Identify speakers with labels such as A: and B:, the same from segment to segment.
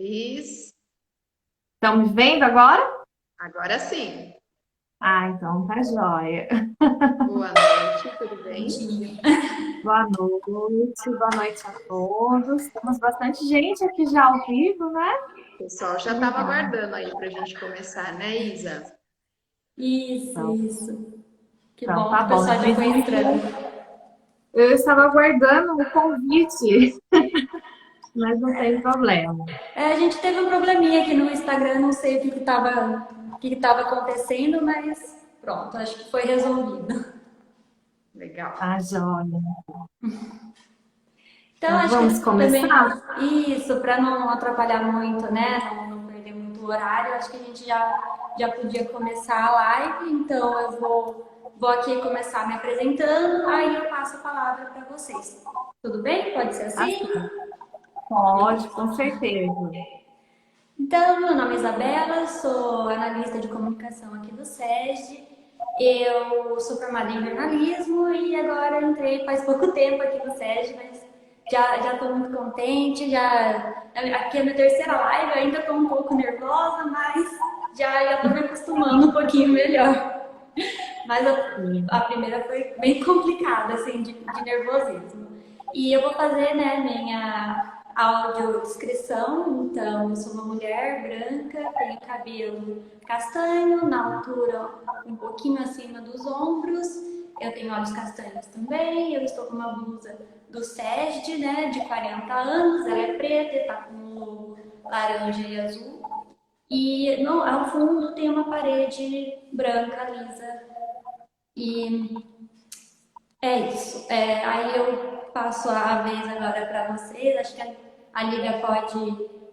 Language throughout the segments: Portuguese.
A: Cris.
B: Estão me vendo agora?
A: Agora sim.
B: Ah, então tá joia.
A: Boa noite, tudo bem?
C: Bonitinho.
B: Boa noite a todos. Temos bastante gente aqui já ao vivo, né?
A: O pessoal já estava
B: Legal.
A: aguardando aí para a gente começar, né, Isa?
C: Isso,
B: Então,
C: isso. Que
B: então
C: bom
B: tá
C: que o
B: bom.
C: pessoal já foi entrando.
B: Eu estava aguardando o convite, mas não tem problema.
C: A gente teve um probleminha aqui no Instagram, não sei o que que tava acontecendo, mas pronto, acho que foi resolvido.
A: Legal.
B: Tá joia.
C: Então,
B: Então
C: acho que
B: vamos
C: também
B: começar?
C: isso, para não atrapalhar muito, né? Não perder muito o horário, acho que a gente já podia começar a live. Então, eu vou aqui começar me apresentando, aí eu passo a palavra para vocês. Tudo bem? Pode ser
B: Tá
C: assim?
B: certo. Pode, com certeza.
C: Então, meu nome é Isabela, sou analista de comunicação aqui do SESD. Eu sou formada em jornalismo e agora entrei faz pouco tempo aqui no SESD, mas já estou muito contente. Aqui é a minha terceira live, ainda estou um pouco nervosa, mas já estou me acostumando um pouquinho melhor. Mas a primeira foi bem complicada, assim, de nervosismo. E eu vou fazer, né, minha audiodescrição. Então, eu sou uma mulher branca, tenho cabelo castanho, na altura um pouquinho acima dos ombros. Eu tenho olhos castanhos também. Eu estou com uma blusa do SESD, né, de 40 anos. Ela é preta, está com um logo laranja e azul. E ao fundo tem uma parede branca, lisa, e é isso. Aí eu passo a vez agora para vocês. Acho que a Lívia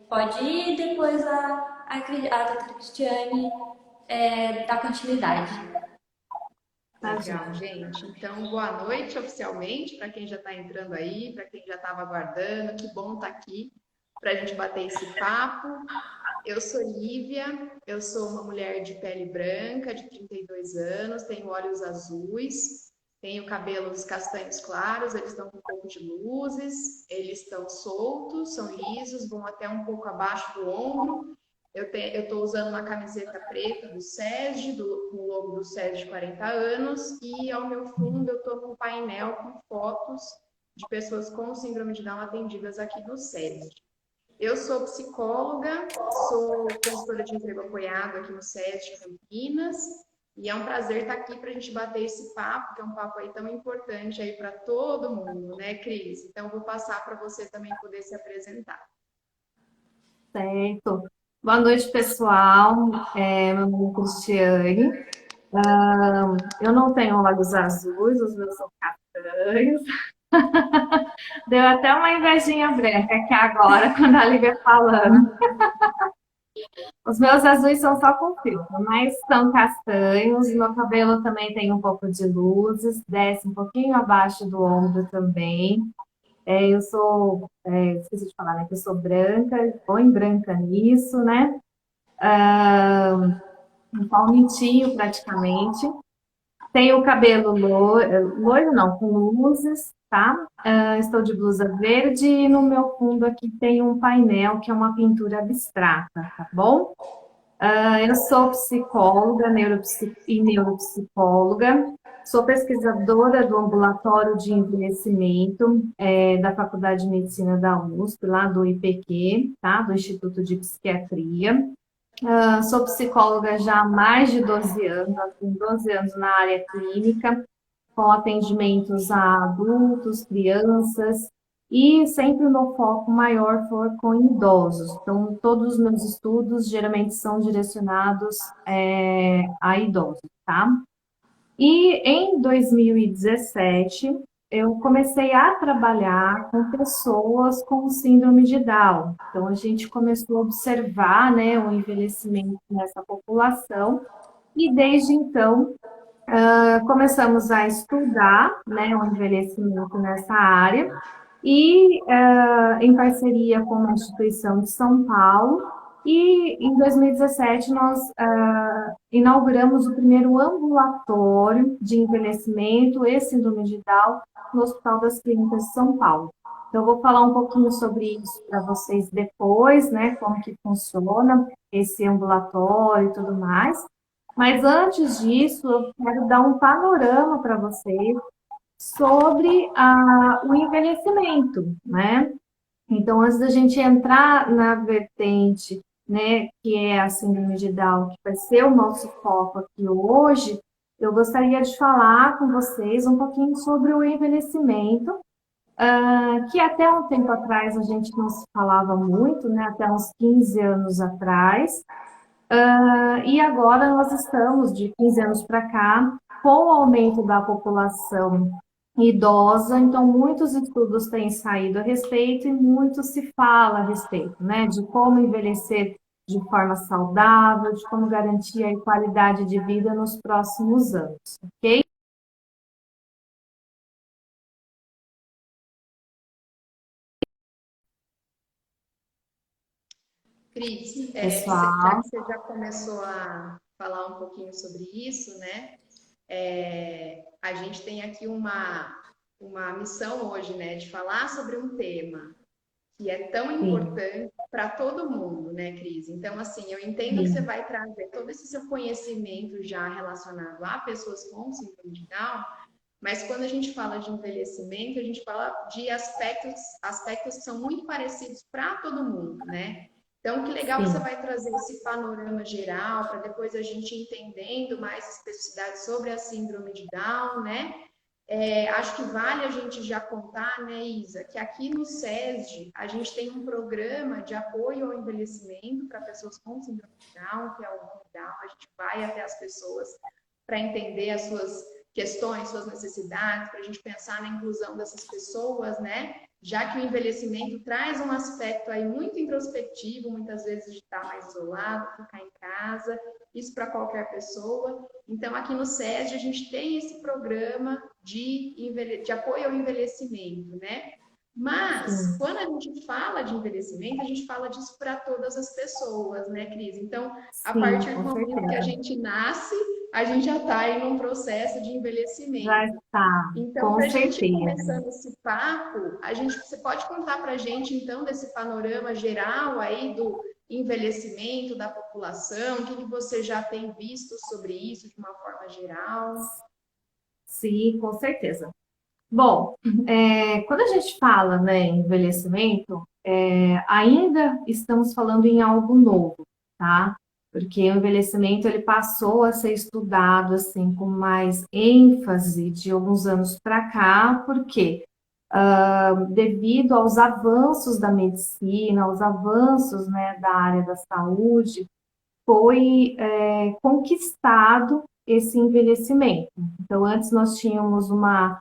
C: pode ir, depois a doutora Cristiane dá continuidade.
B: Tá
A: Legal,
B: joia.
A: gente. Então, boa noite oficialmente para quem já está entrando aí, para quem já estava aguardando. Que bom estar aqui para a gente bater esse papo. Eu sou Lívia, eu sou uma mulher de pele branca, de 32 anos, tenho olhos azuis, tenho cabelos castanhos claros, eles estão com um pouco de luzes, eles estão soltos, são lisos, vão até um pouco abaixo do ombro. Eu estou usando uma camiseta preta do SESD, com o logo do SESD de 40 anos, e ao meu fundo eu estou num painel com fotos de pessoas com síndrome de Down atendidas aqui no SESD. Eu sou psicóloga, sou consultora de emprego apoiado aqui no SESC Campinas, e é um prazer estar aqui para a gente bater esse papo, que é um papo aí tão importante aí para todo mundo, né, Cris? Então, eu vou passar para você também poder se apresentar.
B: Certo. Boa noite, pessoal. Meu nome é Cristiane. Eu não tenho olhos azuis, os meus são castanhos. Deu até uma invejinha branca aqui agora, quando a Lívia falando. Os meus azuis são só com filtro, mas são castanhos. Meu cabelo também tem um pouco de luzes, desce um pouquinho abaixo do ombro também. Esqueci de falar, né? Que eu sou branca, põe branca nisso, né? Um palmitinho praticamente. Tenho o cabelo loiro, não, com luzes, tá? Estou de blusa verde e no meu fundo aqui tem um painel que é uma pintura abstrata, tá bom? Eu sou psicóloga e neuropsicóloga, sou pesquisadora do Ambulatório de Envelhecimento da Faculdade de Medicina da USP, lá do IPQ, tá? Do Instituto de Psiquiatria. Sou psicóloga já há mais de 12 anos, tenho 12 anos na área clínica, com atendimentos a adultos, crianças, e sempre o meu foco maior for com idosos. Então, todos os meus estudos geralmente são direcionados a idosos, tá? E em 2017, eu comecei a trabalhar com pessoas com síndrome de Down. Então, a gente começou a observar, né, o envelhecimento nessa população, e desde então começamos a estudar, né, o envelhecimento nessa área, e em parceria com uma instituição de São Paulo, E em 2017 nós inauguramos o primeiro ambulatório de envelhecimento e síndrome de Down no Hospital das Clínicas de São Paulo. Então, eu vou falar um pouquinho sobre isso para vocês depois, né, como que funciona esse ambulatório e tudo mais. Mas antes disso, eu quero dar um panorama para vocês sobre o envelhecimento, né? Então, antes da gente entrar na vertente, né, que é a síndrome de Down, que vai ser o nosso foco aqui hoje, eu gostaria de falar com vocês um pouquinho sobre o envelhecimento, que até um tempo atrás a gente não se falava muito, né, até uns 15 anos atrás, e agora nós estamos, de 15 anos para cá, com o aumento da população idosa, então muitos estudos têm saído a respeito e muito se fala a respeito, né, de como envelhecer de forma saudável, de como garantir a qualidade de vida nos próximos anos, ok?
A: Cris, já
B: Pessoal,
A: que você já começou a falar um pouquinho sobre isso, né? A gente tem aqui uma missão hoje, né, de falar sobre um tema que é tão
B: sim,
A: importante para todo mundo, né, Cris? Então, assim, eu entendo que você
B: sim,
A: vai trazer todo esse seu conhecimento já relacionado a pessoas com síndrome de Down, mas quando a gente fala de envelhecimento, a gente fala de aspectos que são muito parecidos para todo mundo, né? Então, que legal que você
B: sim,
A: vai trazer esse panorama geral para depois a gente entendendo mais especificidades sobre a síndrome de Down, né? Acho que vale a gente já contar, né, Isa, que aqui no SESD a gente tem um programa de apoio ao envelhecimento para pessoas com síndrome de Down, que é o Home Down. A gente vai até as pessoas para entender as suas questões, suas necessidades, para a gente pensar na inclusão dessas pessoas, né? Já que o envelhecimento traz um aspecto aí muito introspectivo, muitas vezes de estar mais isolado, ficar em casa, isso para qualquer pessoa. Então, aqui no SESD, a gente tem esse programa de apoio ao envelhecimento, né? Mas,
B: sim,
A: quando a gente fala de envelhecimento, a gente fala disso para todas as pessoas, né, Cris? Então, a
B: sim,
A: partir do
B: com
A: momento que a
B: certeza.
A: gente nasce, a gente já está aí num processo de
B: Já
A: envelhecimento.
B: está,
A: Então,
B: com
A: para a gente ir
B: certeza.
A: começando esse papo, você pode contar para a gente, então, desse panorama geral aí do envelhecimento da população, o que que você já tem visto sobre isso de uma forma geral?
B: Sim, com certeza. Bom, quando a gente fala, né, em envelhecimento, ainda estamos falando em algo novo, tá? Porque o envelhecimento ele passou a ser estudado assim com mais ênfase de alguns anos para cá, porque devido aos avanços da medicina, aos avanços, né, da área da saúde, foi conquistado esse envelhecimento. Então, antes nós tínhamos uma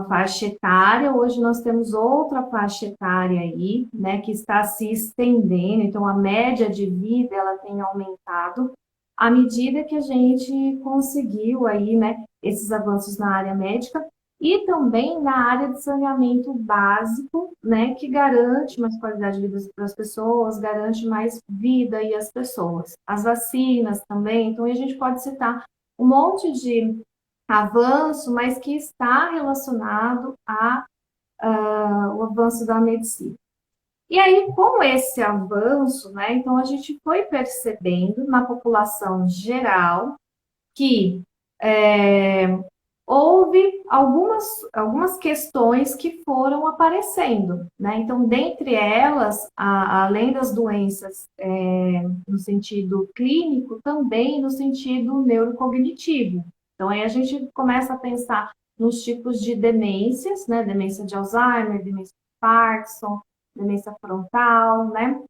B: faixa etária, hoje nós temos outra faixa etária aí, né, que está se estendendo, então a média de vida ela tem aumentado à medida que a gente conseguiu aí, né, esses avanços na área médica e também na área de saneamento básico, né, que garante mais qualidade de vida para as pessoas, garante mais vida e as pessoas. As vacinas também, então a gente pode citar um monte de avanço, mas que está relacionado ao avanço da medicina. E aí, com esse avanço, né, então a gente foi percebendo na população geral que é, houve algumas questões que foram aparecendo, né? Então, dentre elas, além das doenças no sentido clínico, também no sentido neurocognitivo. Então, aí a gente começa a pensar nos tipos de demências, né? Demência de Alzheimer, demência de Parkinson, demência frontal, né?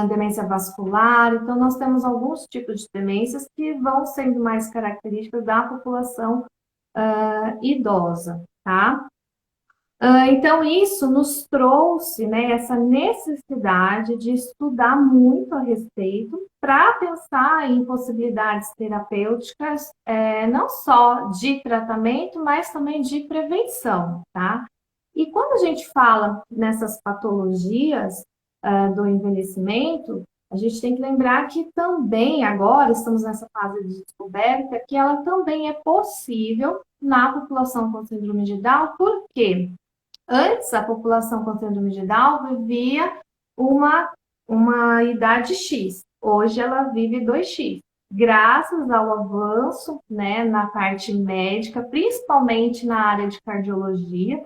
B: Demência vascular. Então, nós temos alguns tipos de demências que vão sendo mais características da população idosa, tá? Então, isso nos trouxe, né, essa necessidade de estudar muito a respeito para pensar em possibilidades terapêuticas, não só de tratamento, mas também de prevenção, tá? E quando a gente fala nessas patologias, do envelhecimento, a gente tem que lembrar que também agora estamos nessa fase de descoberta que ela também é possível na população com síndrome de Down, porque antes a população com síndrome de Down vivia uma, uma idade X, hoje ela vive 2x. Graças ao avanço, né, na parte médica, principalmente na área de cardiologia,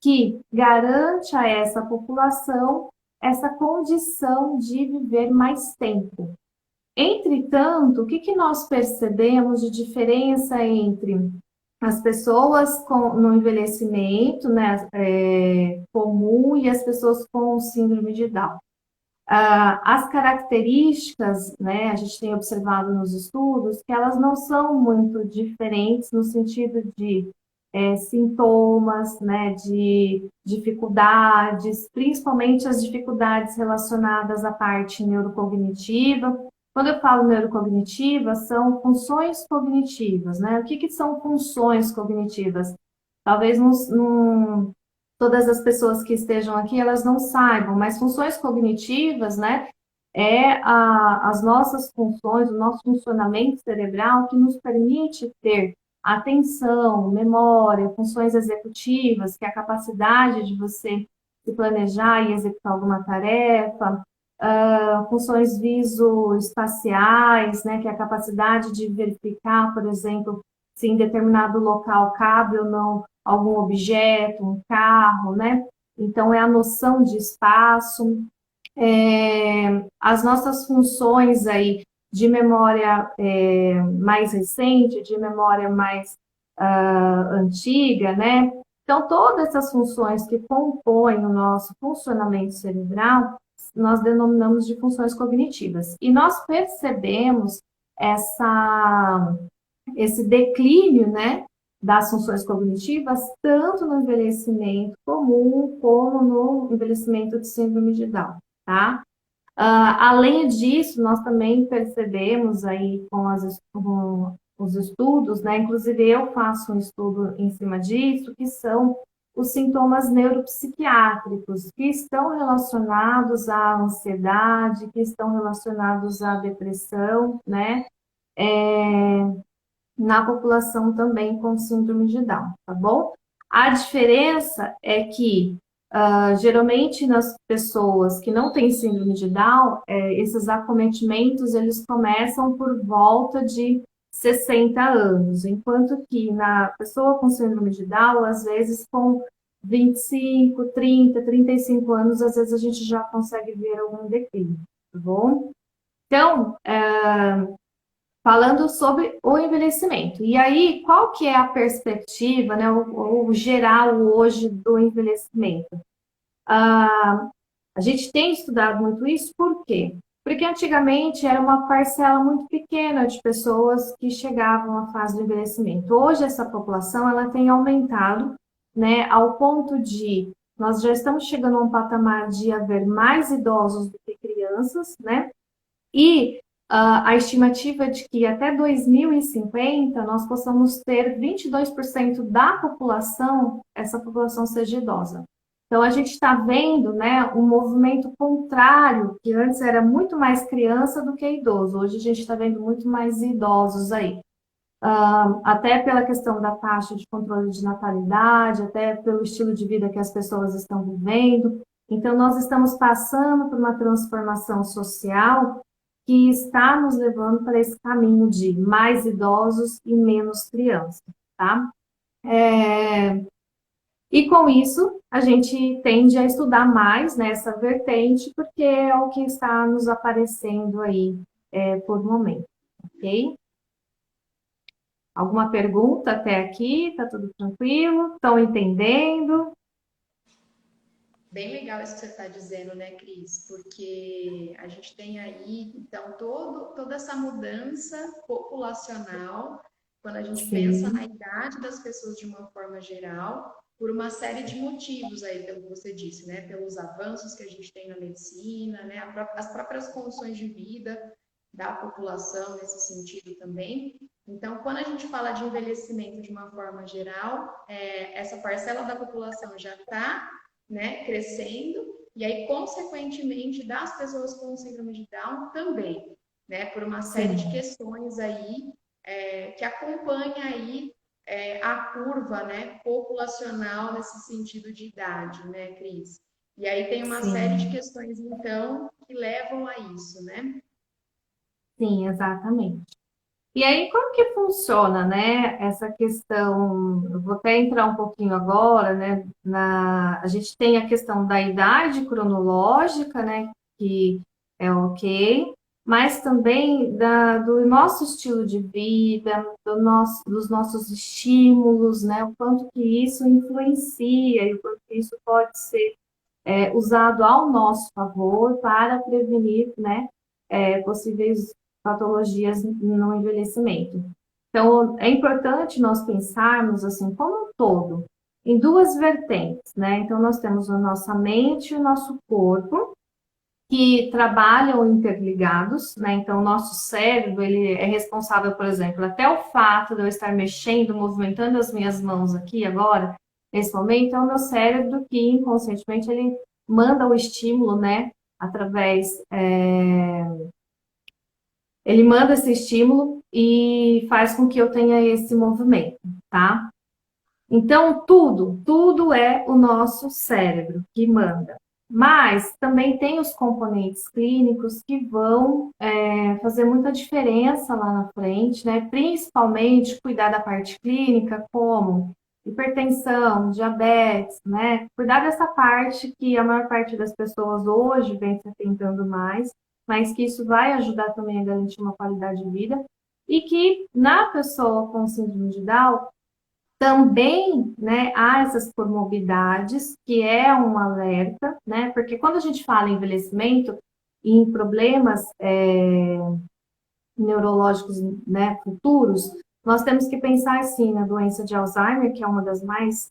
B: que garante a essa população essa condição de viver mais tempo. Entretanto, o que nós percebemos de diferença entre as pessoas no envelhecimento, né, comum e as pessoas com síndrome de Down? As características, né, a gente tem observado nos estudos que elas não são muito diferentes no sentido de sintomas, né, de dificuldades, principalmente as dificuldades relacionadas à parte neurocognitiva. Quando eu falo neurocognitiva, são funções cognitivas, né? O que são funções cognitivas? Talvez todas as pessoas que estejam aqui, elas não saibam, mas funções cognitivas, né, as nossas funções, o nosso funcionamento cerebral que nos permite ter atenção, memória, funções executivas, que é a capacidade de você se planejar e executar alguma tarefa, funções visoespaciais, né, que é a capacidade de verificar, por exemplo, se em determinado local cabe ou não algum objeto, um carro, né? Então, é a noção de espaço. As nossas funções aí de memória mais recente, de memória mais antiga, né? Então, todas essas funções que compõem o nosso funcionamento cerebral, nós denominamos de funções cognitivas. E nós percebemos esse declínio, né, das funções cognitivas, tanto no envelhecimento comum como no envelhecimento de síndrome de Down, tá? Além disso, nós também percebemos aí com os estudos, né? Inclusive eu faço um estudo em cima disso, que são os sintomas neuropsiquiátricos, que estão relacionados à ansiedade, que estão relacionados à depressão, né? Na população também com síndrome de Down, tá bom? A diferença é que, geralmente, nas pessoas que não têm síndrome de Down, esses acometimentos, eles começam por volta de 60 anos, enquanto que na pessoa com síndrome de Down, às vezes com 25, 30, 35 anos, às vezes a gente já consegue ver algum declínio, tá bom? Então, falando sobre o envelhecimento. E aí, qual que é a perspectiva, né, o geral hoje do envelhecimento? A gente tem estudado muito isso, por quê? Porque antigamente era uma parcela muito pequena de pessoas que chegavam à fase do envelhecimento. Hoje essa população ela tem aumentado, né, ao ponto de nós já estamos chegando a um patamar de haver mais idosos do que crianças, né? E a estimativa é de que até 2050 nós possamos ter 22% da população, essa população seja idosa. Então, a gente está vendo, né, um movimento contrário, que antes era muito mais criança do que idoso. Hoje a gente está vendo muito mais idosos aí. Até pela questão da taxa de controle de natalidade, até pelo estilo de vida que as pessoas estão vivendo. Então, nós estamos passando por uma transformação social que está nos levando para esse caminho de mais idosos e menos crianças, tá? E com isso, a gente tende a estudar mais nessa vertente, porque é o que está nos aparecendo aí por momento, ok? Alguma pergunta até aqui? Tá tudo tranquilo? Estão entendendo?
A: Bem legal isso que você está dizendo, né, Cris? Porque a gente tem aí, então, toda essa mudança populacional, quando a gente pensa na
B: Sim,
A: idade das pessoas de uma forma geral, por uma série de motivos aí, pelo que você disse, né? Pelos avanços que a gente tem na medicina, né? As próprias condições de vida da população nesse sentido também. Então, quando a gente fala de envelhecimento de uma forma geral, essa parcela da população já está, né, crescendo e aí, consequentemente, das pessoas com síndrome de Down também, né? Por uma série de questões aí que acompanha aí a curva, né, populacional nesse sentido de idade, né, Cris? E aí tem uma série de questões, então, que levam a isso, né?
B: Sim, exatamente. E aí, como que funciona, né, essa questão? Eu vou até entrar um pouquinho agora, né, a gente tem a questão da idade cronológica, né, que é ok, mas também do nosso estilo de vida, dos nossos estímulos, né, o quanto que isso influencia e o quanto que isso pode ser usado ao nosso favor para prevenir, né, possíveis patologias no envelhecimento. Então, é importante nós pensarmos assim como um todo, em duas vertentes, né? Então, nós temos a nossa mente e o nosso corpo, que trabalham interligados, né? Então, o nosso cérebro, ele é responsável, por exemplo, até o fato de eu estar mexendo, movimentando as minhas mãos aqui agora, nesse momento, é o meu cérebro que inconscientemente ele manda o estímulo, né? Ele manda esse estímulo e faz com que eu tenha esse movimento, tá? Então, tudo é o nosso cérebro que manda. Mas também tem os componentes clínicos que vão fazer muita diferença lá na frente, né? Principalmente cuidar da parte clínica, como hipertensão, diabetes, né? Cuidar dessa parte que a maior parte das pessoas hoje vem se atentando mais, mas que isso vai ajudar também a garantir uma qualidade de vida. E que na pessoa com síndrome de Down, também, né, há essas comorbidades, que é um alerta, né, porque quando a gente fala em envelhecimento, em problemas neurológicos, né, futuros, nós temos que pensar, assim, na doença de Alzheimer, que é uma das mais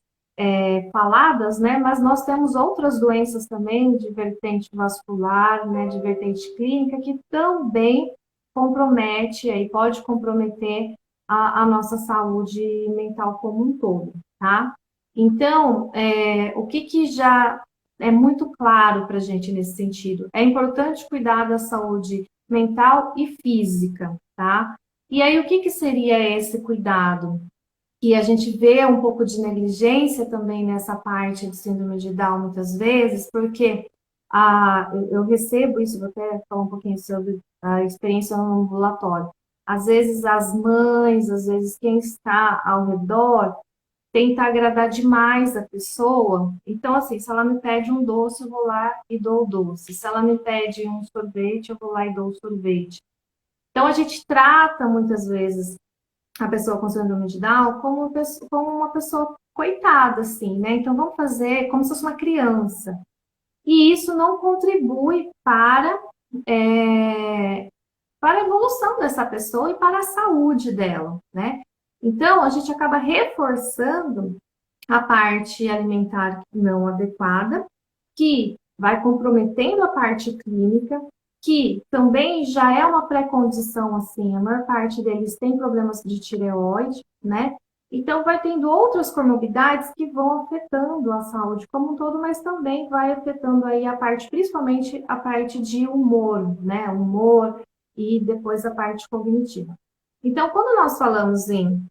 B: faladas, né, mas nós temos outras doenças também, de vertente vascular, né, de vertente clínica, que também compromete, aí pode comprometer a nossa saúde mental como um todo, tá? Então, o que já é muito claro para a gente nesse sentido? É importante cuidar da saúde mental e física, tá? E aí, o que seria esse cuidado? Que a gente vê um pouco de negligência também nessa parte de síndrome de Down muitas vezes, porque eu recebo isso, vou até falar um pouquinho sobre a experiência no ambulatório. Às vezes as mães, às vezes quem está ao redor, tenta agradar demais a pessoa. Então, assim, se ela me pede um doce, eu vou lá e dou o doce. Se ela me pede um sorvete, eu vou lá e dou o sorvete. Então, a gente trata muitas vezes a pessoa com síndrome de Down como uma pessoa coitada, assim, né? Então, vamos fazer como se fosse uma criança. E isso não contribui para a evolução dessa pessoa e para a saúde dela, né? Então, a gente acaba reforçando a parte alimentar não adequada, que vai comprometendo a parte clínica, que também já é uma pré-condição, assim, a maior parte deles tem problemas de tireoide, né? Então, vai tendo outras comorbidades que vão afetando a saúde como um todo, mas também vai afetando aí a parte, principalmente a parte de humor, né? Humor e depois a parte cognitiva. Então, quando nós falamos em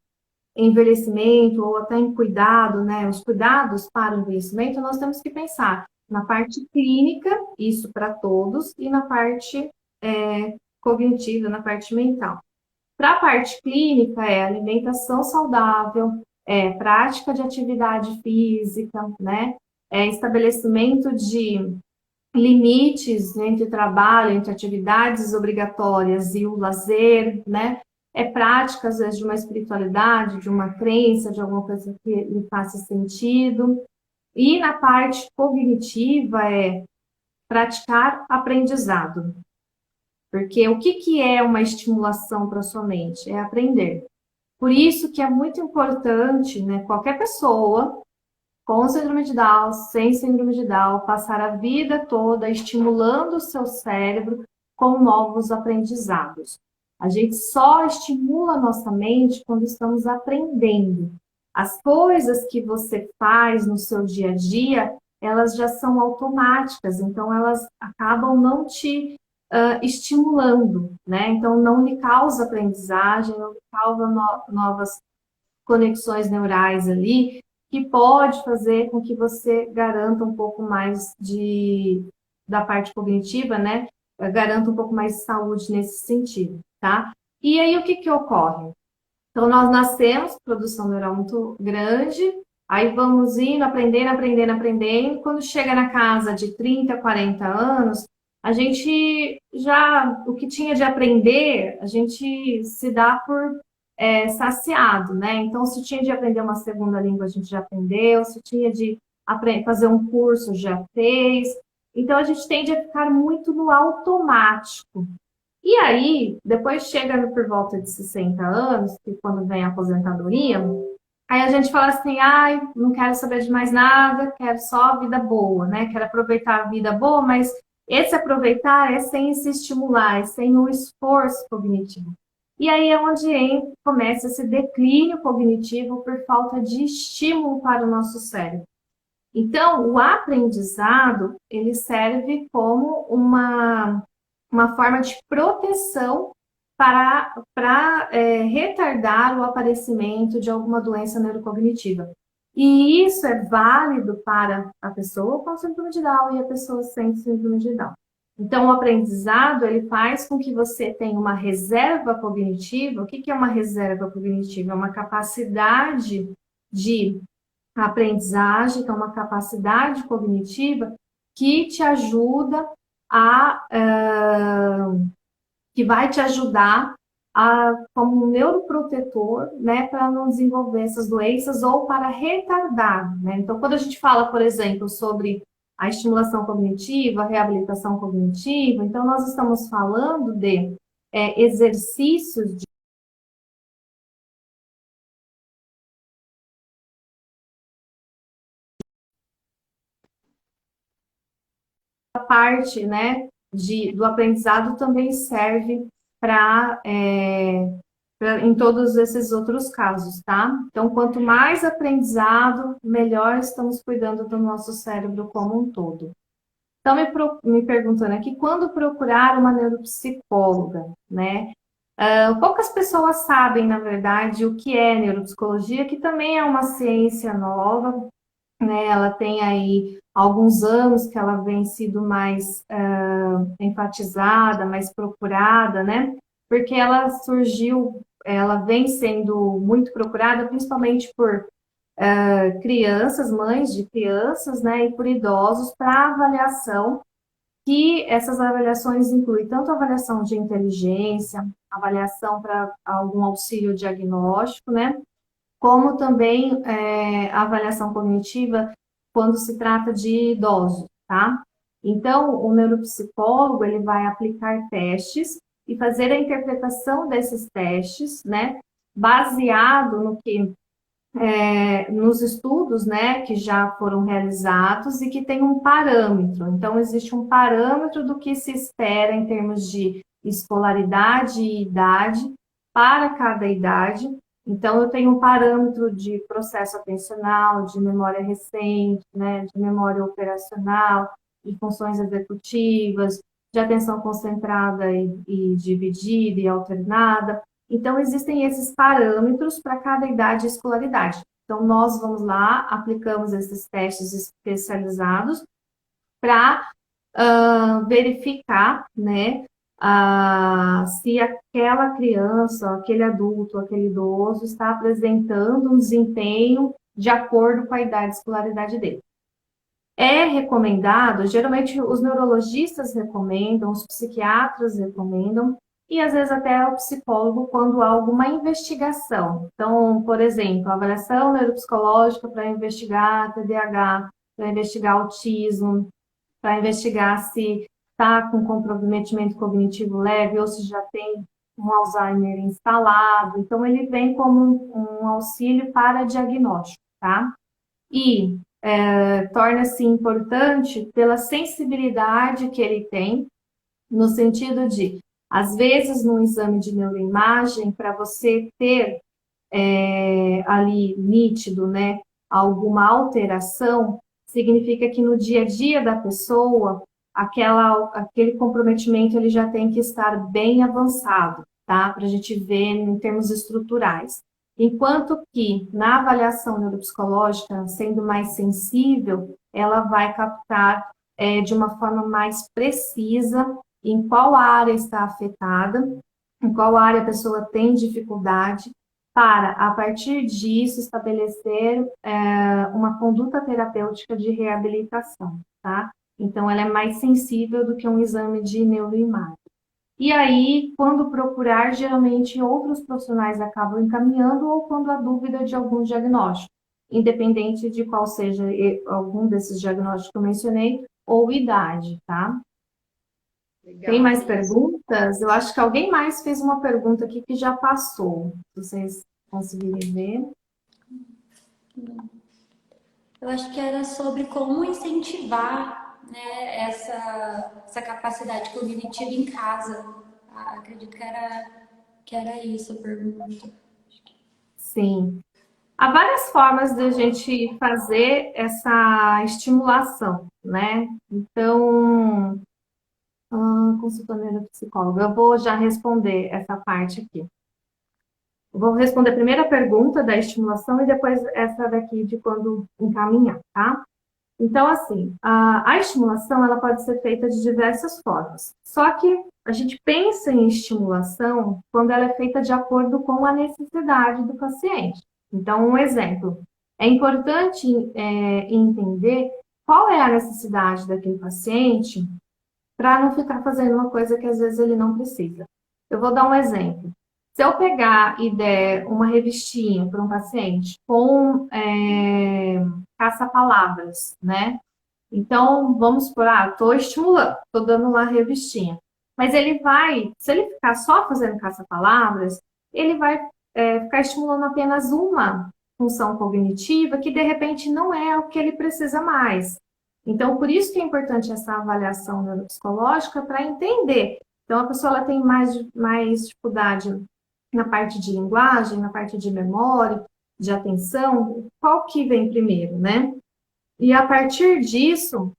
B: envelhecimento ou até em cuidado, né, os cuidados para o envelhecimento, nós temos que pensar na parte clínica, isso para todos, e na parte cognitiva, na parte mental. Para a parte clínica, é alimentação saudável, prática de atividade física, né, estabelecimento de limites entre trabalho, entre atividades obrigatórias e o lazer, né? Prática, às vezes, de uma espiritualidade, de uma crença, de alguma coisa que lhe faça sentido. E na parte cognitiva é praticar aprendizado. Porque o que é uma estimulação para a sua mente? É aprender. Por isso que é muito importante, né, qualquer pessoa com síndrome de Down, sem síndrome de Down, passar a vida toda estimulando o seu cérebro com novos aprendizados. A gente só estimula a nossa mente quando estamos aprendendo. As coisas que você faz no seu dia a dia elas já são automáticas, então elas acabam não te estimulando, né? Então não lhe causa aprendizagem, não lhe causa novas conexões neurais ali, que pode fazer com que você garanta um pouco mais da parte cognitiva, né? Garanta um pouco mais de saúde nesse sentido, tá? E aí o que que ocorre? Então nós nascemos, produção neural muito grande, aí vamos indo, aprendendo, aprendendo, aprendendo. Quando chega na casa de 30, 40 anos, a gente já, o que tinha de aprender, a gente se dá por saciado, né? Então, se tinha de aprender uma segunda língua, a gente já aprendeu, se tinha de fazer um curso, já fez. Então, a gente tende a ficar muito no automático. E aí, depois chega por volta de 60 anos, que quando vem a aposentadoria, aí a gente fala assim, ai, não quero saber de mais nada, quero só vida boa, né? Quero aproveitar a vida boa, mas esse aproveitar é sem se estimular, é sem o esforço cognitivo. E aí é onde começa esse declínio cognitivo por falta de estímulo para o nosso cérebro. Então, o aprendizado, ele serve como uma forma de proteção para retardar o aparecimento de alguma doença neurocognitiva. E isso é válido para a pessoa com síndrome de Down e a pessoa sem síndrome de Down. Então, o aprendizado, ele faz com que você tenha uma reserva cognitiva. O que é uma reserva cognitiva? É uma capacidade de aprendizagem, que é uma capacidade cognitiva que te ajuda que vai te ajudar como um neuroprotetor, né, para não desenvolver essas doenças ou para retardar, né? Então, quando a gente fala, por exemplo, sobre a estimulação cognitiva, a reabilitação cognitiva, então nós estamos falando de exercícios de parte, né, do aprendizado também serve para em todos esses outros casos, tá? Então, quanto mais aprendizado, melhor estamos cuidando do nosso cérebro como um todo. Então, me perguntando aqui, quando procurar uma neuropsicóloga, né? Poucas pessoas sabem, na verdade, o que é neuropsicologia, que também é uma ciência nova, né? Ela tem aí alguns anos que ela vem sido mais enfatizada, mais procurada, né? Porque ela surgiu, ela vem sendo muito procurada, principalmente por crianças, mães de crianças, né? E por idosos para avaliação, que essas avaliações incluem tanto avaliação de inteligência, avaliação para algum auxílio diagnóstico, né? Como também a avaliação cognitiva quando se trata de idosos, tá? Então, o neuropsicólogo, ele vai aplicar testes e fazer a interpretação desses testes, né? Baseado no que nos estudos, né, que já foram realizados e que tem um parâmetro. Então, existe um parâmetro do que se espera em termos de escolaridade e idade para cada idade. Então, eu tenho um parâmetro de processo atencional, de memória recente, né, de memória operacional, de funções executivas, de atenção concentrada e dividida e alternada. Então, existem esses parâmetros para cada idade e escolaridade. Então, nós vamos lá, aplicamos esses testes especializados para verificar, né, se aquela criança, aquele adulto, aquele idoso está apresentando um desempenho de acordo com a idade e escolaridade dele. É recomendado, geralmente os neurologistas recomendam, os psiquiatras recomendam, e às vezes até o psicólogo quando há alguma investigação. Então, por exemplo, avaliação neuropsicológica para investigar TDAH, para investigar autismo, para investigar se está com comprometimento cognitivo leve ou se já tem um Alzheimer instalado. Então, ele vem como um auxílio para diagnóstico, tá? E torna-se importante pela sensibilidade que ele tem, no sentido de, às vezes, no exame de neuroimagem, para você ter ali nítido, né, alguma alteração, significa que no dia a dia da pessoa, aquele comprometimento ele já tem que estar bem avançado, tá? Para a gente ver em termos estruturais. Enquanto que na avaliação neuropsicológica, sendo mais sensível, ela vai captar de uma forma mais precisa em qual área está afetada, em qual área a pessoa tem dificuldade, para, a partir disso, estabelecer uma conduta terapêutica de reabilitação, tá? Então, ela é mais sensível do que um exame de neuroimagem. E aí, quando procurar, geralmente outros profissionais acabam encaminhando ou quando há dúvida de algum diagnóstico, independente de qual seja algum desses diagnósticos que eu mencionei, ou idade, tá?
A: Legal.
B: Tem mais perguntas? Eu acho que alguém mais fez uma pergunta aqui que já passou. Se vocês conseguirem ver.
C: Eu acho que era sobre como incentivar, né, essa capacidade cognitiva em casa. Acredito que era isso a pergunta.
B: Sim. Há várias formas de a gente fazer essa estimulação, né? Então, consultora neuropsicóloga, eu vou já responder essa parte aqui. Eu vou responder a primeira pergunta da estimulação e depois essa daqui de quando encaminhar, tá? Então, assim, a estimulação ela pode ser feita de diversas formas. Só que a gente pensa em estimulação quando ela é feita de acordo com a necessidade do paciente. Então, um exemplo. É importante entender qual é a necessidade daquele paciente para não ficar fazendo uma coisa que às vezes ele não precisa. Eu vou dar um exemplo. Se eu pegar e der uma revistinha para um paciente com caça-palavras, né? Então, vamos supor, estou estimulando, estou dando lá a revistinha. Mas ele vai, se ele ficar só fazendo caça-palavras, ele vai ficar estimulando apenas uma função cognitiva que, de repente, não é o que ele precisa mais. Então, por isso que é importante essa avaliação neuropsicológica para entender. Então, a pessoa ela tem mais dificuldade na parte de linguagem, na parte de memória, de atenção, qual que vem primeiro, né? E a partir disso,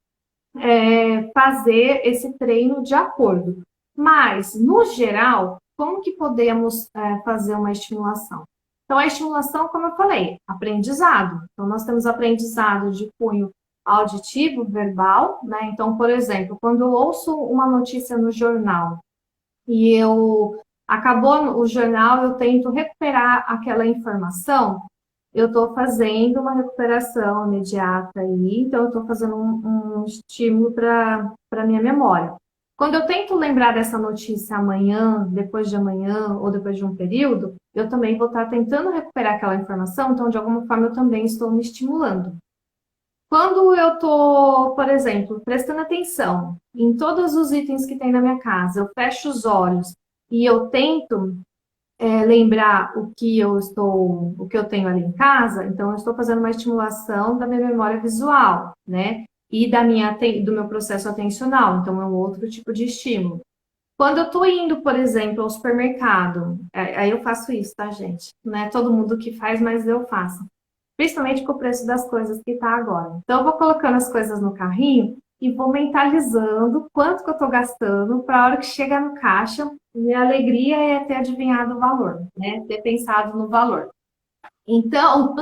B: fazer esse treino de acordo. Mas, no geral, como que podemos fazer uma estimulação? Então, a estimulação, como eu falei, aprendizado. Então, nós temos aprendizado de cunho auditivo, verbal, né? Então, por exemplo, quando eu ouço uma notícia no jornal e acabou o jornal, eu tento recuperar aquela informação, eu estou fazendo uma recuperação imediata aí, então eu estou fazendo um estímulo para a minha memória. Quando eu tento lembrar dessa notícia amanhã, depois de amanhã ou depois de um período, eu também vou estar tentando recuperar aquela informação, então de alguma forma eu também estou me estimulando. Quando eu estou, por exemplo, prestando atenção em todos os itens que tem na minha casa, eu fecho os olhos e eu tento lembrar o que eu tenho ali em casa, então eu estou fazendo uma estimulação da minha memória visual, né? E do meu processo atencional, então é um outro tipo de estímulo. Quando eu estou indo, por exemplo, ao supermercado, aí eu faço isso, tá, gente? Não é todo mundo que faz, mas eu faço. Principalmente com o preço das coisas que está agora. Então, eu vou colocando as coisas no carrinho e vou mentalizando quanto que eu estou gastando para a hora que chega no caixa. Minha alegria é ter adivinhado o valor, né? Ter pensado no valor. Então,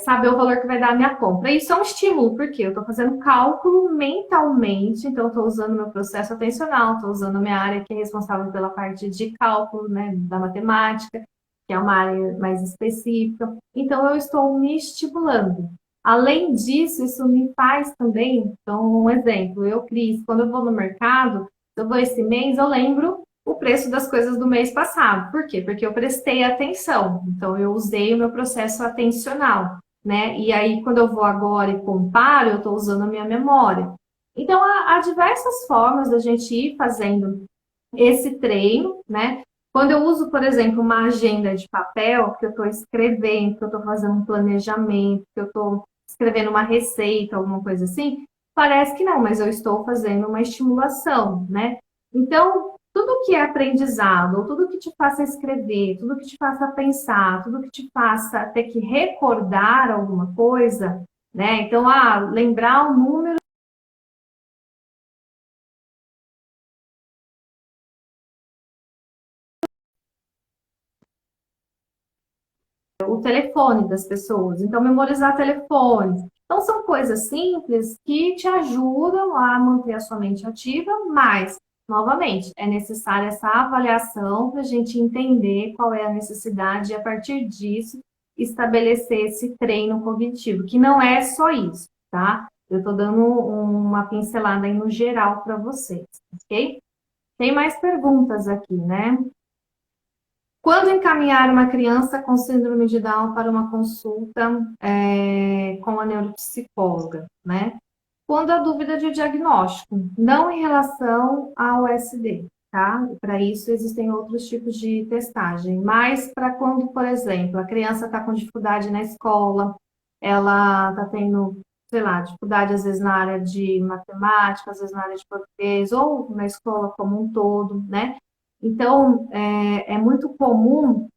B: saber o valor que vai dar a minha compra. Isso é um estímulo, porque eu estou fazendo cálculo mentalmente, então eu estou usando meu processo atencional, estou usando a minha área que é responsável pela parte de cálculo, né, da matemática, que é uma área mais específica. Então, eu estou me estimulando. Além disso, isso me faz também, então, um exemplo, Cris, quando eu vou no mercado, eu vou esse mês, eu lembro o preço das coisas do mês passado. Por quê? Porque eu prestei atenção. Então, eu usei o meu processo atencional, né? E aí, quando eu vou agora e comparo, eu estou usando a minha memória. Então, há diversas formas da gente ir fazendo esse treino, né? Quando eu uso, por exemplo, uma agenda de papel, que eu estou escrevendo, que eu estou fazendo um planejamento, que eu estou escrevendo uma receita, alguma coisa assim, parece que não, mas eu estou fazendo uma estimulação, né? Então, tudo que é aprendizado, tudo que te faça escrever, tudo que te faça pensar, tudo que te faça ter que recordar alguma coisa, né? Então, lembrar o número, o telefone das pessoas. Então, memorizar telefone. Então, são coisas simples que te ajudam a manter a sua mente ativa, mas, novamente, é necessária essa avaliação para a gente entender qual é a necessidade e, a partir disso, estabelecer esse treino cognitivo, que não é só isso, tá? Eu estou dando uma pincelada aí no geral para vocês, ok? Tem mais perguntas aqui, né? Quando encaminhar uma criança com síndrome de Down para uma consulta com a neuropsicóloga, né? Quando há dúvida de diagnóstico, não em relação ao SD, tá? Para isso existem outros tipos de testagem, mas para quando, por exemplo, a criança está com dificuldade na escola, ela está tendo, sei lá, dificuldade às vezes na área de matemática, às vezes na área de português, ou na escola como um todo, né? Então, é muito comum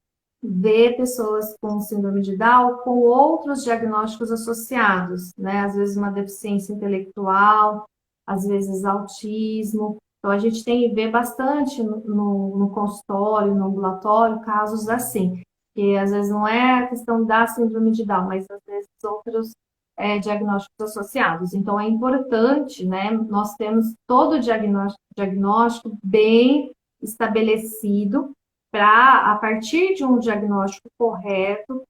B: ver pessoas com síndrome de Down com outros diagnósticos associados, né? Às vezes uma deficiência intelectual, às vezes autismo. Então, a gente tem que ver bastante no consultório, no ambulatório, casos assim, que às vezes não é a questão da síndrome de Down, mas às vezes outros diagnósticos associados. Então, é importante, né? Nós temos todo o diagnóstico bem estabelecido para, a partir de um diagnóstico correto,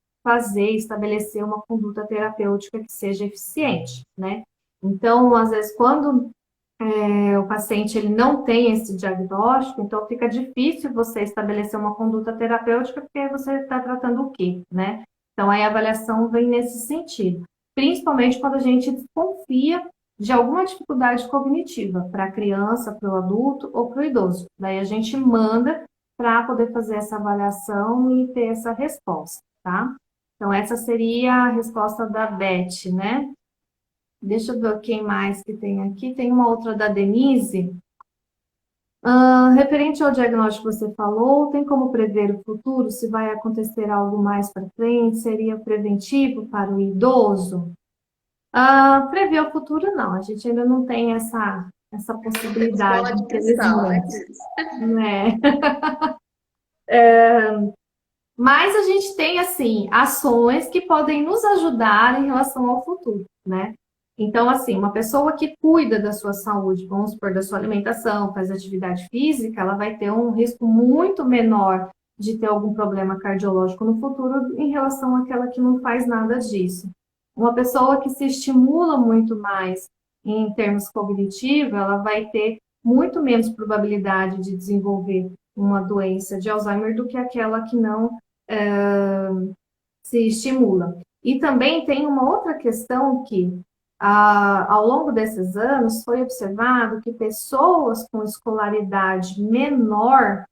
B: estabelecer uma conduta terapêutica que seja eficiente, né? Então, às vezes, quando o paciente ele não tem esse diagnóstico, então fica difícil você estabelecer uma conduta terapêutica, porque você está tratando o quê, né? Então, aí a avaliação vem nesse sentido, principalmente quando a gente desconfia de alguma dificuldade cognitiva para a criança, para o adulto ou para o idoso. Daí a gente manda para poder fazer essa avaliação e ter essa resposta, tá? Então, essa seria a resposta da Beth, né? Deixa eu ver quem mais que tem aqui. Tem uma outra da Denise. Referente ao diagnóstico que você falou, tem como prever o futuro? Se vai acontecer algo mais para frente? Seria preventivo para o idoso? Prever o futuro, não. A gente ainda não tem essa
A: Temos
B: possibilidade,
A: bola de cristal, né,
B: infelizmente.
A: Cris?
B: Né? Mas a gente tem, assim, ações que podem nos ajudar em relação ao futuro, né? Então, assim, uma pessoa que cuida da sua saúde, vamos supor, da sua alimentação, faz atividade física, ela vai ter um risco muito menor de ter algum problema cardiológico no futuro em relação àquela que não faz nada disso. Uma pessoa que se estimula muito mais em termos cognitivos, ela vai ter muito menos probabilidade de desenvolver uma doença de Alzheimer do que aquela que não se estimula. E também tem uma outra questão que, ao longo desses anos, foi observado que pessoas com escolaridade menor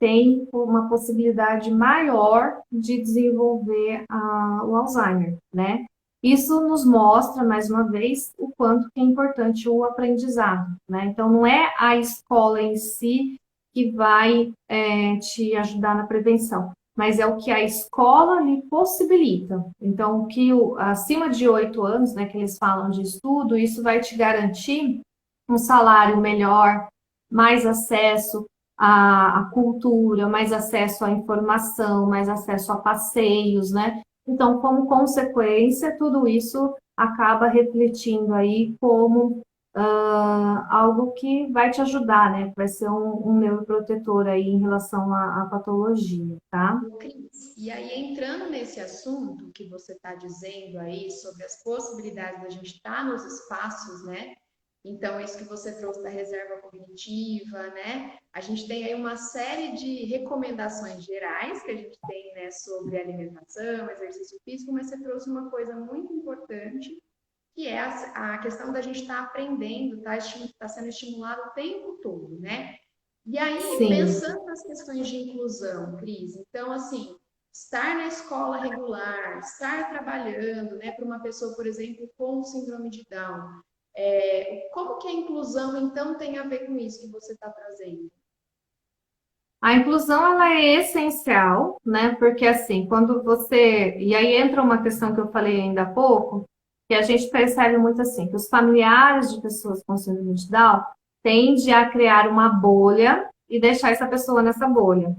B: têm uma possibilidade maior de desenvolver o Alzheimer, né? Isso nos mostra, mais uma vez, o quanto que é importante o aprendizado, né? Então, não é a escola em si que vai te ajudar na prevenção, mas é o que a escola lhe possibilita. Então, o que acima de 8 anos, né, que eles falam de estudo, isso vai te garantir um salário melhor, mais acesso à cultura, mais acesso à informação, mais acesso a passeios, né? Então, como consequência, tudo isso acaba refletindo aí como algo que vai te ajudar, né? Vai ser um neuroprotetor aí em relação à patologia, tá?
A: Cris, e aí, entrando nesse assunto que você está dizendo aí sobre as possibilidades da gente estar nos espaços, né? Então, isso que você trouxe da reserva cognitiva, né? A gente tem aí uma série de recomendações gerais que a gente tem, né, sobre alimentação, exercício físico, mas você trouxe uma coisa muito importante, que é a questão da gente estar aprendendo, tá sendo estimulado o tempo todo, né? E aí,
B: Sim.
A: pensando nas questões de inclusão, Cris, então, assim, estar na escola regular, estar trabalhando, né, para uma pessoa, por exemplo, com síndrome de Down, como que a inclusão, então, tem a ver com isso que você está trazendo?
B: A inclusão ela é essencial, né? Porque assim, quando você. E aí entra uma questão que eu falei ainda há pouco, que a gente percebe muito assim, que os familiares de pessoas com síndrome de Down tendem a criar uma bolha e deixar essa pessoa nessa bolha.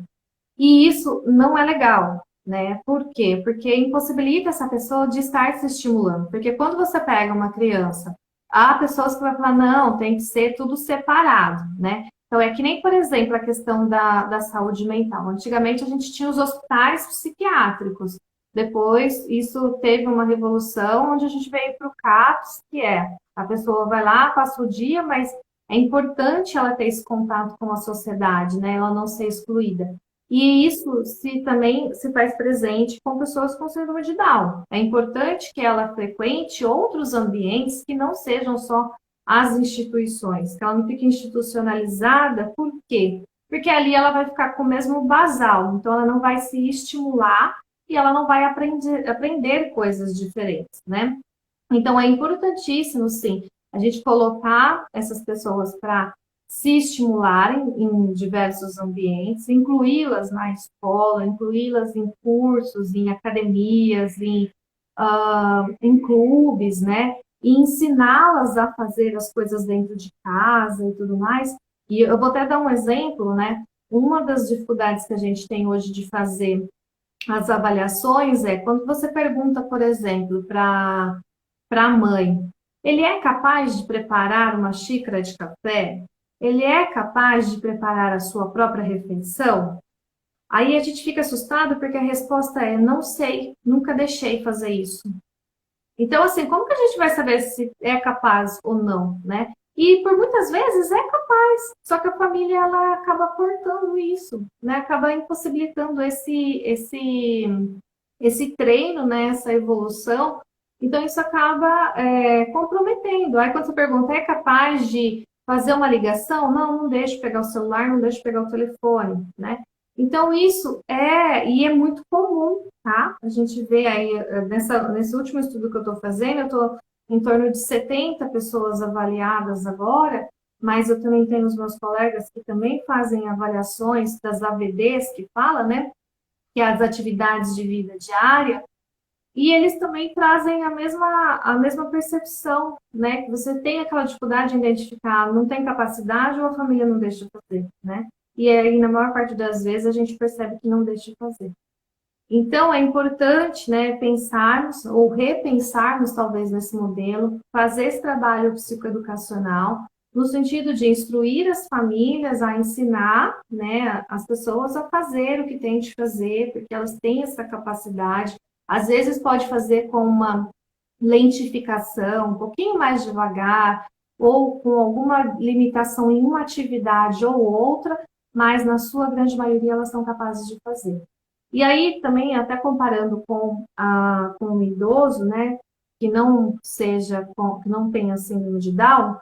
B: E isso não é legal, né? Por quê? Porque impossibilita essa pessoa de estar se estimulando. Porque quando você pega uma criança, há pessoas que vão falar, não, tem que ser tudo separado, né? Então, é que nem, por exemplo, a questão da saúde mental. Antigamente, a gente tinha os hospitais psiquiátricos. Depois, isso teve uma revolução onde a gente veio para o CAPS, que é a pessoa vai lá, passa o dia, mas é importante ela ter esse contato com a sociedade, né? Ela não ser excluída. E isso também se faz presente com pessoas com síndrome de Down. É importante que ela frequente outros ambientes que não sejam só as instituições, que ela não fique institucionalizada. Por quê? Porque ali ela vai ficar com o mesmo basal, então ela não vai se estimular e ela não vai aprender coisas diferentes, né? Então é importantíssimo, sim, a gente colocar essas pessoas para se estimularem em diversos ambientes, incluí-las na escola, incluí-las em cursos, em academias, em clubes, né? E ensiná-las a fazer as coisas dentro de casa e tudo mais. E eu vou até dar um exemplo, né? Uma das dificuldades que a gente tem hoje de fazer as avaliações é quando você pergunta, por exemplo, para a mãe, ele é capaz de preparar uma xícara de café? Ele é capaz de preparar a sua própria refeição? Aí a gente fica assustado porque a resposta é não sei, nunca deixei fazer isso. Então, assim, como que a gente vai saber se é capaz ou não, né? E por muitas vezes é capaz, só que a família ela acaba cortando isso, né? Acaba impossibilitando esse treino, né? Essa evolução. Então isso acaba comprometendo. Aí quando você pergunta, é capaz de fazer uma ligação? Não, não deixa pegar o celular, não deixa pegar o telefone, né? Então isso e é muito comum, tá? A gente vê aí, nesse último estudo que eu estou fazendo, eu estou em torno de 70 pessoas avaliadas agora, mas eu também tenho os meus colegas que também fazem avaliações das AVDs, que fala, né? Que é as atividades de vida diária, e eles também trazem a mesma percepção, né? Que você tem aquela dificuldade de identificar, não tem capacidade ou a família não deixa de fazer, né? E aí, na maior parte das vezes, a gente percebe que não deixa de fazer. Então, é importante, né, pensarmos ou repensarmos, talvez, nesse modelo, fazer esse trabalho psicoeducacional, no sentido de instruir as famílias a ensinar, né, as pessoas a fazer o que tem de fazer, porque elas têm essa capacidade. Às vezes, pode fazer com uma lentificação, um pouquinho mais devagar, ou com alguma limitação em uma atividade ou outra, mas na sua grande maioria elas são capazes de fazer. E aí também, até comparando com o idoso, né, que não que não tenha síndrome de Down,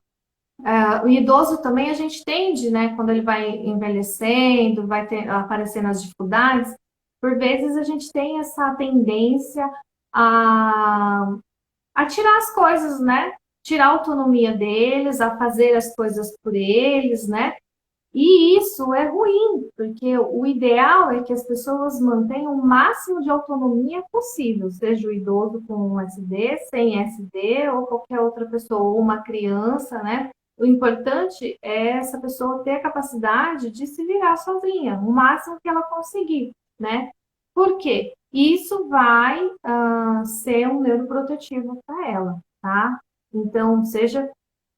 B: o idoso também a gente tende, né, quando ele vai envelhecendo, aparecendo as dificuldades, por vezes a gente tem essa tendência a, a tirar as coisas, né, tirar a autonomia deles, a fazer as coisas por eles, né, e isso é ruim, porque o ideal é que as pessoas mantenham o máximo de autonomia possível, seja o idoso com SD, sem SD, ou qualquer outra pessoa, ou uma criança, né? O importante é essa pessoa ter a capacidade de se virar sozinha, o máximo que ela conseguir, né? Por quê? Isso vai ser um neuroprotetivo para ela, tá? Então, seja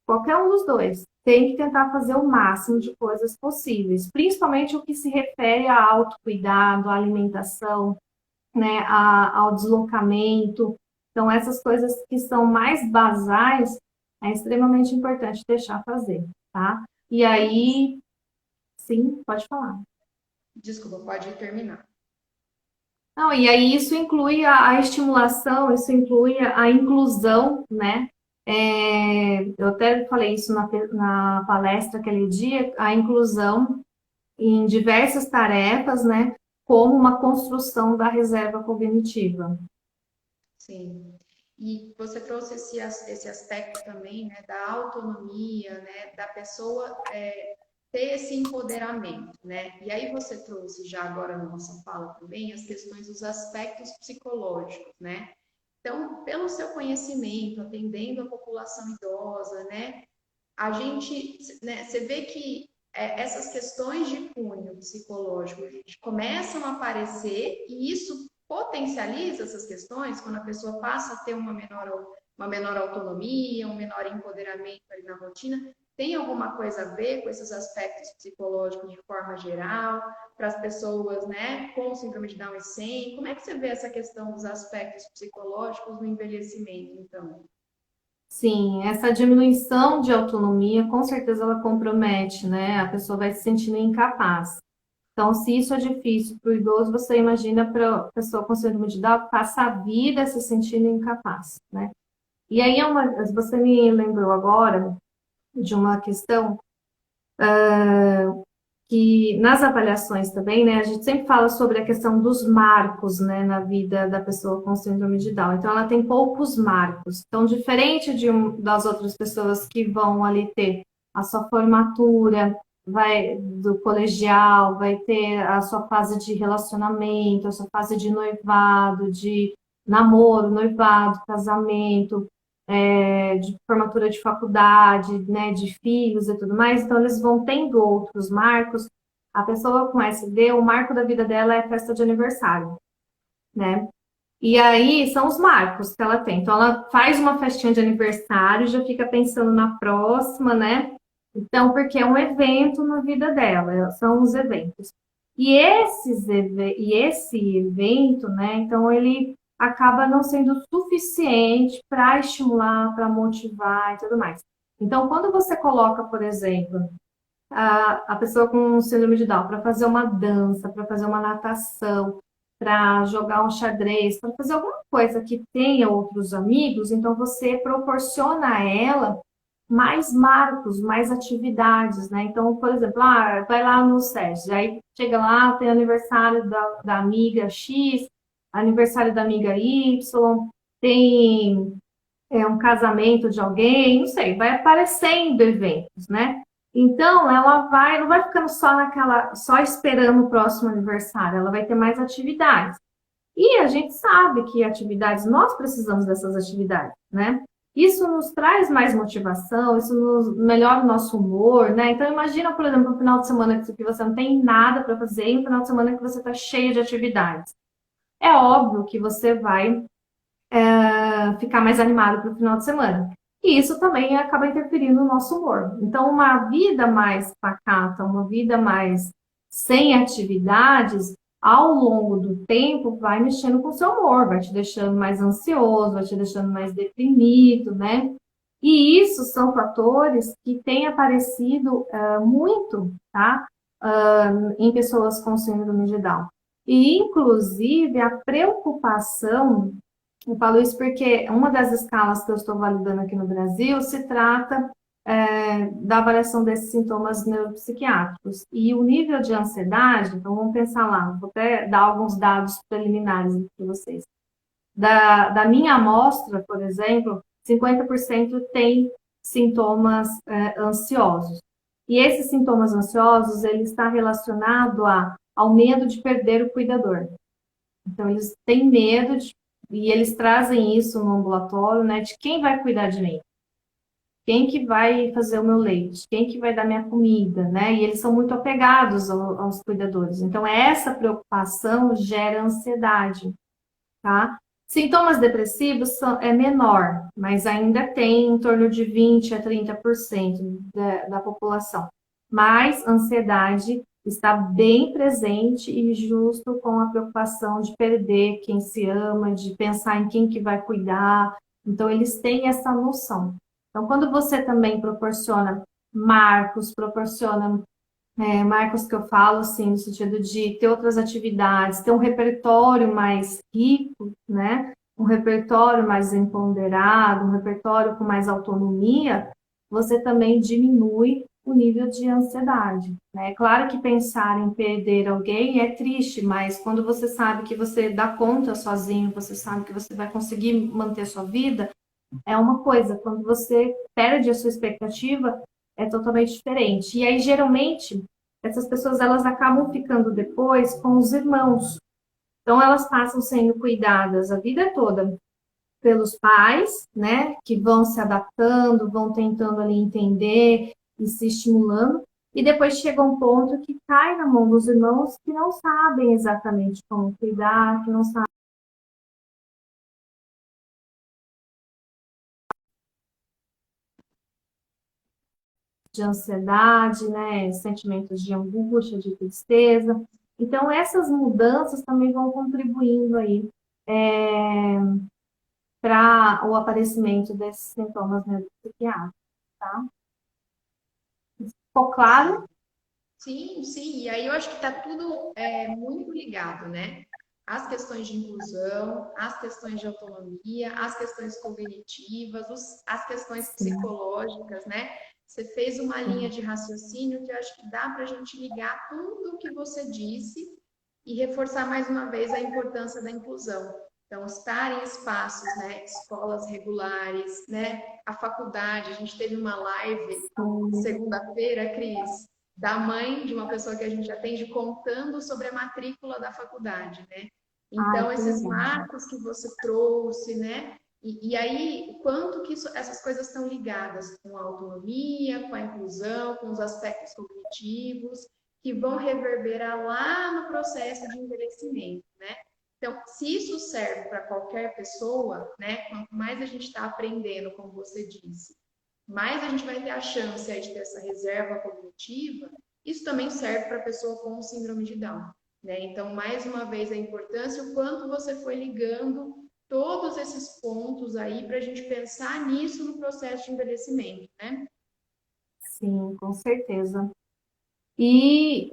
B: qualquer um dos dois, tem que tentar fazer o máximo de coisas possíveis, principalmente o que se refere a autocuidado, à alimentação, né, ao deslocamento. Então, essas coisas que são mais basais, é extremamente importante deixar fazer, tá? E aí, sim, pode falar.
A: Desculpa, pode terminar.
B: Não, e aí isso inclui a estimulação, isso inclui a inclusão, né? Eu até falei isso na palestra aquele dia, a inclusão em diversas tarefas, né? Como uma construção da reserva cognitiva.
A: Sim. E você trouxe esse aspecto também, né, da autonomia, né, da pessoa ter esse empoderamento, né? E aí você trouxe já agora na nossa fala também as questões dos aspectos psicológicos, né? Então, pelo seu conhecimento, atendendo a população idosa, né, a gente, né, você vê que essas questões de cunho psicológico começam a aparecer e isso potencializa essas questões quando a pessoa passa a ter uma menor autonomia, um menor empoderamento ali na rotina. Tem alguma coisa a ver com esses aspectos psicológicos de forma geral, para as pessoas, né, com síndrome de Down e sem? Como é que você vê essa questão dos aspectos psicológicos no envelhecimento, então?
B: Sim, essa diminuição de autonomia, com certeza ela compromete, né? A pessoa vai se sentindo incapaz. Então, se isso é difícil para o idoso, você imagina para a pessoa com síndrome de Down passar a vida se sentindo incapaz, né? E aí, você me lembrou agora de uma questão que nas avaliações também, né, a gente sempre fala sobre a questão dos marcos, né, na vida da pessoa com síndrome de Down. Então, ela tem poucos marcos. Então, diferente das outras pessoas que vão ali ter a sua formatura, vai do colegial, vai ter a sua fase de relacionamento, a sua fase de noivado, de namoro, noivado, casamento, de formatura de faculdade, né, de filhos e tudo mais, então eles vão tendo outros marcos. A pessoa com SD, o marco da vida dela é a festa de aniversário, né? E aí são os marcos que ela tem. Então ela faz uma festinha de aniversário, já fica pensando na próxima, né? Então, porque é um evento na vida dela, são os eventos. E esse evento, né? Então ele acaba não sendo suficiente para estimular, para motivar e tudo mais. Então, quando você coloca, por exemplo, a pessoa com síndrome de Down para fazer uma dança, para fazer uma natação, para jogar um xadrez, para fazer alguma coisa que tenha outros amigos, então você proporciona a ela mais marcos, mais atividades, né? Então, por exemplo, vai lá no SESC, aí chega lá, tem aniversário da amiga X, aniversário da amiga Y, tem um casamento de alguém, não sei, vai aparecendo eventos, né? Então, ela não vai ficando só esperando o próximo aniversário, ela vai ter mais atividades. E a gente sabe que atividades, nós precisamos dessas atividades, né? Isso nos traz mais motivação, isso melhora o nosso humor, né? Então, imagina, por exemplo, um final de semana que você não tem nada para fazer e um final de semana que você está cheio de atividades. É óbvio que você vai ficar mais animado para o final de semana. E isso também acaba interferindo no nosso humor. Então, uma vida mais pacata, uma vida mais sem atividades, ao longo do tempo, vai mexendo com o seu humor, vai te deixando mais ansioso, vai te deixando mais deprimido, né? E isso são fatores que têm aparecido muito, tá? Em pessoas com síndrome de Down. E, inclusive, a preocupação, eu falo isso porque uma das escalas que eu estou validando aqui no Brasil se trata da avaliação desses sintomas neuropsiquiátricos. E o nível de ansiedade, então vamos pensar lá, vou até dar alguns dados preliminares para vocês. Da minha amostra, por exemplo, 50% tem sintomas ansiosos. E esses sintomas ansiosos, ele está relacionado ao medo de perder o cuidador. Então, eles têm medo e eles trazem isso no ambulatório, né, de quem vai cuidar de mim. Quem que vai fazer o meu leite? Quem que vai dar minha comida, né? E eles são muito apegados aos cuidadores. Então, essa preocupação gera ansiedade, tá? Sintomas depressivos é menor, mas ainda tem em torno de 20 a 30% da população. Mas ansiedade está bem presente e justo com a preocupação de perder quem se ama, de pensar em quem que vai cuidar. Então, eles têm essa noção. Então, quando você também proporciona marcos que eu falo, assim, no sentido de ter outras atividades, ter um repertório mais rico, né? Um repertório mais empoderado, um repertório com mais autonomia, você também diminui o nível de ansiedade, né? Claro que pensar em perder alguém é triste, mas quando você sabe que você dá conta sozinho, você sabe que você vai conseguir manter sua vida, é uma coisa. Quando você perde a sua expectativa, é totalmente diferente. E aí, geralmente, essas pessoas elas acabam ficando depois com os irmãos. Então, elas passam sendo cuidadas a vida toda pelos pais, né, que vão se adaptando, vão tentando ali entender e se estimulando, e depois chega um ponto que cai na mão dos irmãos que não sabem exatamente como cuidar, que não sabem de ansiedade, né, sentimentos de angústia, de tristeza. Então, essas mudanças também vão contribuindo aí para o aparecimento desses sintomas neuropsiquiátricos, tá? Ficou claro?
A: Sim, sim. E aí eu acho que está tudo muito ligado, né? As questões de inclusão, as questões de autonomia, as questões cognitivas, as questões
B: Sim,
A: psicológicas, né? Você fez uma linha
B: sim.
A: de raciocínio que eu acho que dá para a gente ligar tudo o que você disse e reforçar mais uma vez a importância da inclusão. Então, estar em espaços, né? Escolas regulares, né? A faculdade, a gente teve uma live segunda-feira, Cris, da mãe de uma pessoa que a gente atende contando sobre a matrícula da faculdade, né?
B: Ai,
A: Então,
B: que
A: esses
B: legal.
A: marcos que você trouxe, né? E aí, o quanto que essas coisas estão ligadas com a autonomia, com a inclusão, com os aspectos cognitivos, que vão reverberar lá no processo de envelhecimento, né? Então, se isso serve para qualquer pessoa, né? Quanto mais a gente está aprendendo, como você disse, mais a gente vai ter a chance aí de ter essa reserva cognitiva. Isso também serve para a pessoa com síndrome de Down, né? Então, mais uma vez, a importância, o quanto você foi ligando todos esses pontos aí para a gente pensar nisso no processo de envelhecimento, né?
B: Sim, com certeza. E,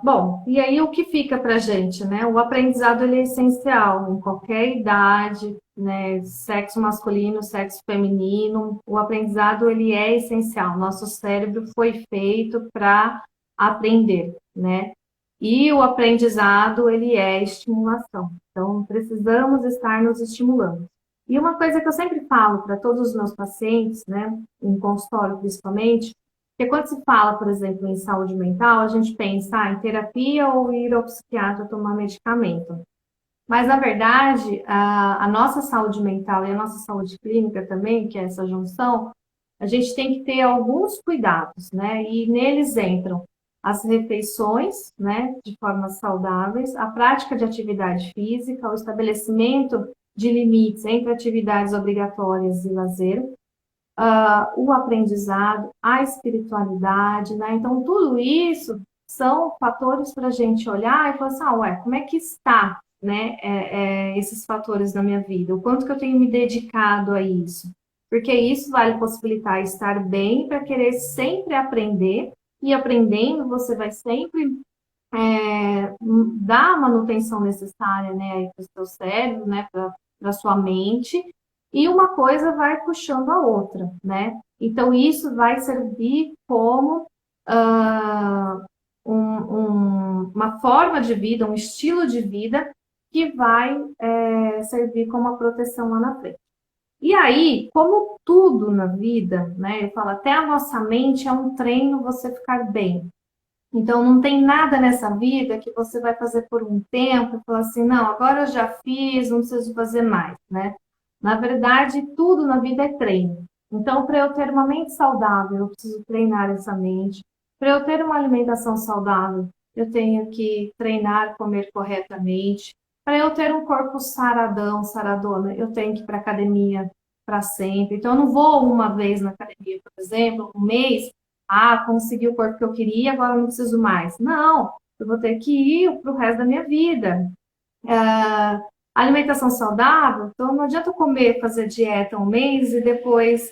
B: bom, e aí o que fica para a gente, né? O aprendizado ele é essencial em qualquer idade, né? Sexo masculino, sexo feminino, o aprendizado ele é essencial. Nosso cérebro foi feito para aprender, né? E o aprendizado ele é estimulação. Então, precisamos estar nos estimulando. E uma coisa que eu sempre falo para todos os meus pacientes, né, em consultório principalmente, porque quando se fala, por exemplo, em saúde mental, a gente pensa em terapia ou ir ao psiquiatra tomar medicamento. Mas, na verdade, a nossa saúde mental e a nossa saúde clínica também, que é essa junção, a gente tem que ter alguns cuidados, né? E neles entram as refeições, né, de formas saudáveis, a prática de atividade física, o estabelecimento de limites entre atividades obrigatórias e lazer, o aprendizado, a espiritualidade, né? Então, tudo isso são fatores para a gente olhar e falar assim, ué, como é que está, né, esses fatores na minha vida? O quanto que eu tenho me dedicado a isso? Porque isso vai possibilitar estar bem para querer sempre aprender, e aprendendo você vai sempre dar a manutenção necessária, né, para o seu cérebro, né, para a sua mente, e uma coisa vai puxando a outra, né? Então, isso vai servir como ah, uma forma de vida, um estilo de vida que vai servir como uma proteção lá na frente. E aí, como tudo na vida, né? Eu falo, até a nossa mente é um treino você ficar bem. Então, não tem nada nessa vida que você vai fazer por um tempo e falar assim, não, agora eu já fiz, não preciso fazer mais, né? Na verdade, tudo na vida é treino. Então, para eu ter uma mente saudável, eu preciso treinar essa mente. Para eu ter uma alimentação saudável, eu tenho que treinar, comer corretamente. Para eu ter um corpo saradão, saradona, eu tenho que ir para academia para sempre. Então, eu não vou uma vez na academia, por exemplo, um mês, consegui o corpo que eu queria, agora não preciso mais. Não, eu vou ter que ir para o resto da minha vida. Alimentação saudável, então não adianta eu comer, fazer dieta um mês e depois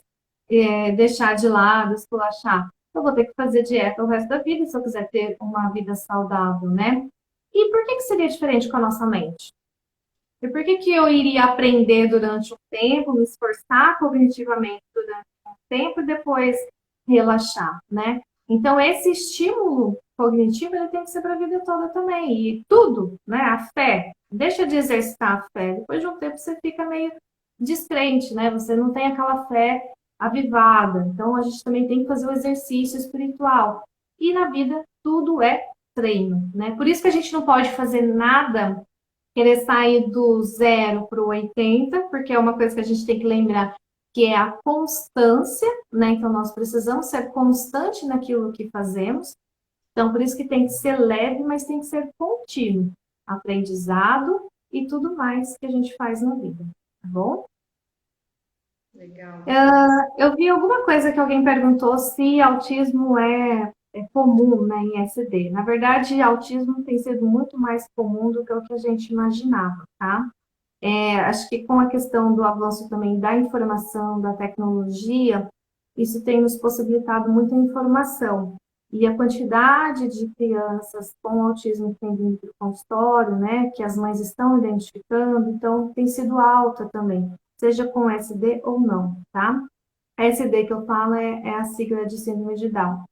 B: deixar de lado, esculachar. Eu vou ter que fazer dieta o resto da vida se eu quiser ter uma vida saudável, né? E por que seria diferente com a nossa mente? E por que eu iria aprender durante um tempo, me esforçar cognitivamente durante um tempo e depois relaxar, né? Então, esse estímulo cognitivo ele tem que ser para a vida toda também. E tudo, né? A fé, deixa de exercitar a fé. Depois de um tempo você fica meio descrente, né? Você não tem aquela fé avivada. Então, a gente também tem que fazer o exercício espiritual. E na vida, tudo é treino, né? Por isso que a gente não pode fazer nada querer sair do 0 para o 80, porque é uma coisa que a gente tem que lembrar, que é a constância, né? Então, nós precisamos ser constante naquilo que fazemos. Então, por isso que tem que ser leve, mas tem que ser contínuo. Aprendizado e tudo mais que a gente faz na vida, tá bom?
A: Legal.
B: Eu vi alguma coisa que alguém perguntou se autismo é comum, né, em SD. Na verdade, autismo tem sido muito mais comum do que o que a gente imaginava, tá? Acho que com a questão do avanço também da informação, da tecnologia, isso tem nos possibilitado muita informação. E a quantidade de crianças com autismo que tem vindo para o consultório, né, que as mães estão identificando, então tem sido alta também, seja com SD ou não, tá? A SD que eu falo é a sigla de síndrome de Down.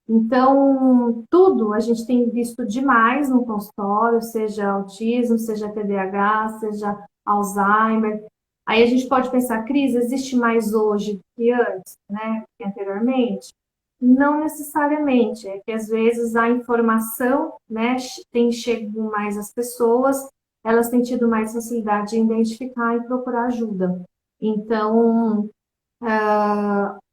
B: Então, tudo a gente tem visto demais no consultório, seja autismo, seja TDAH, seja Alzheimer. Aí a gente pode pensar, Cris, existe mais hoje do que antes, né? Que anteriormente? Não necessariamente, é que às vezes a informação, né, tem chegado mais às pessoas, elas têm tido mais facilidade em identificar e procurar ajuda. Então,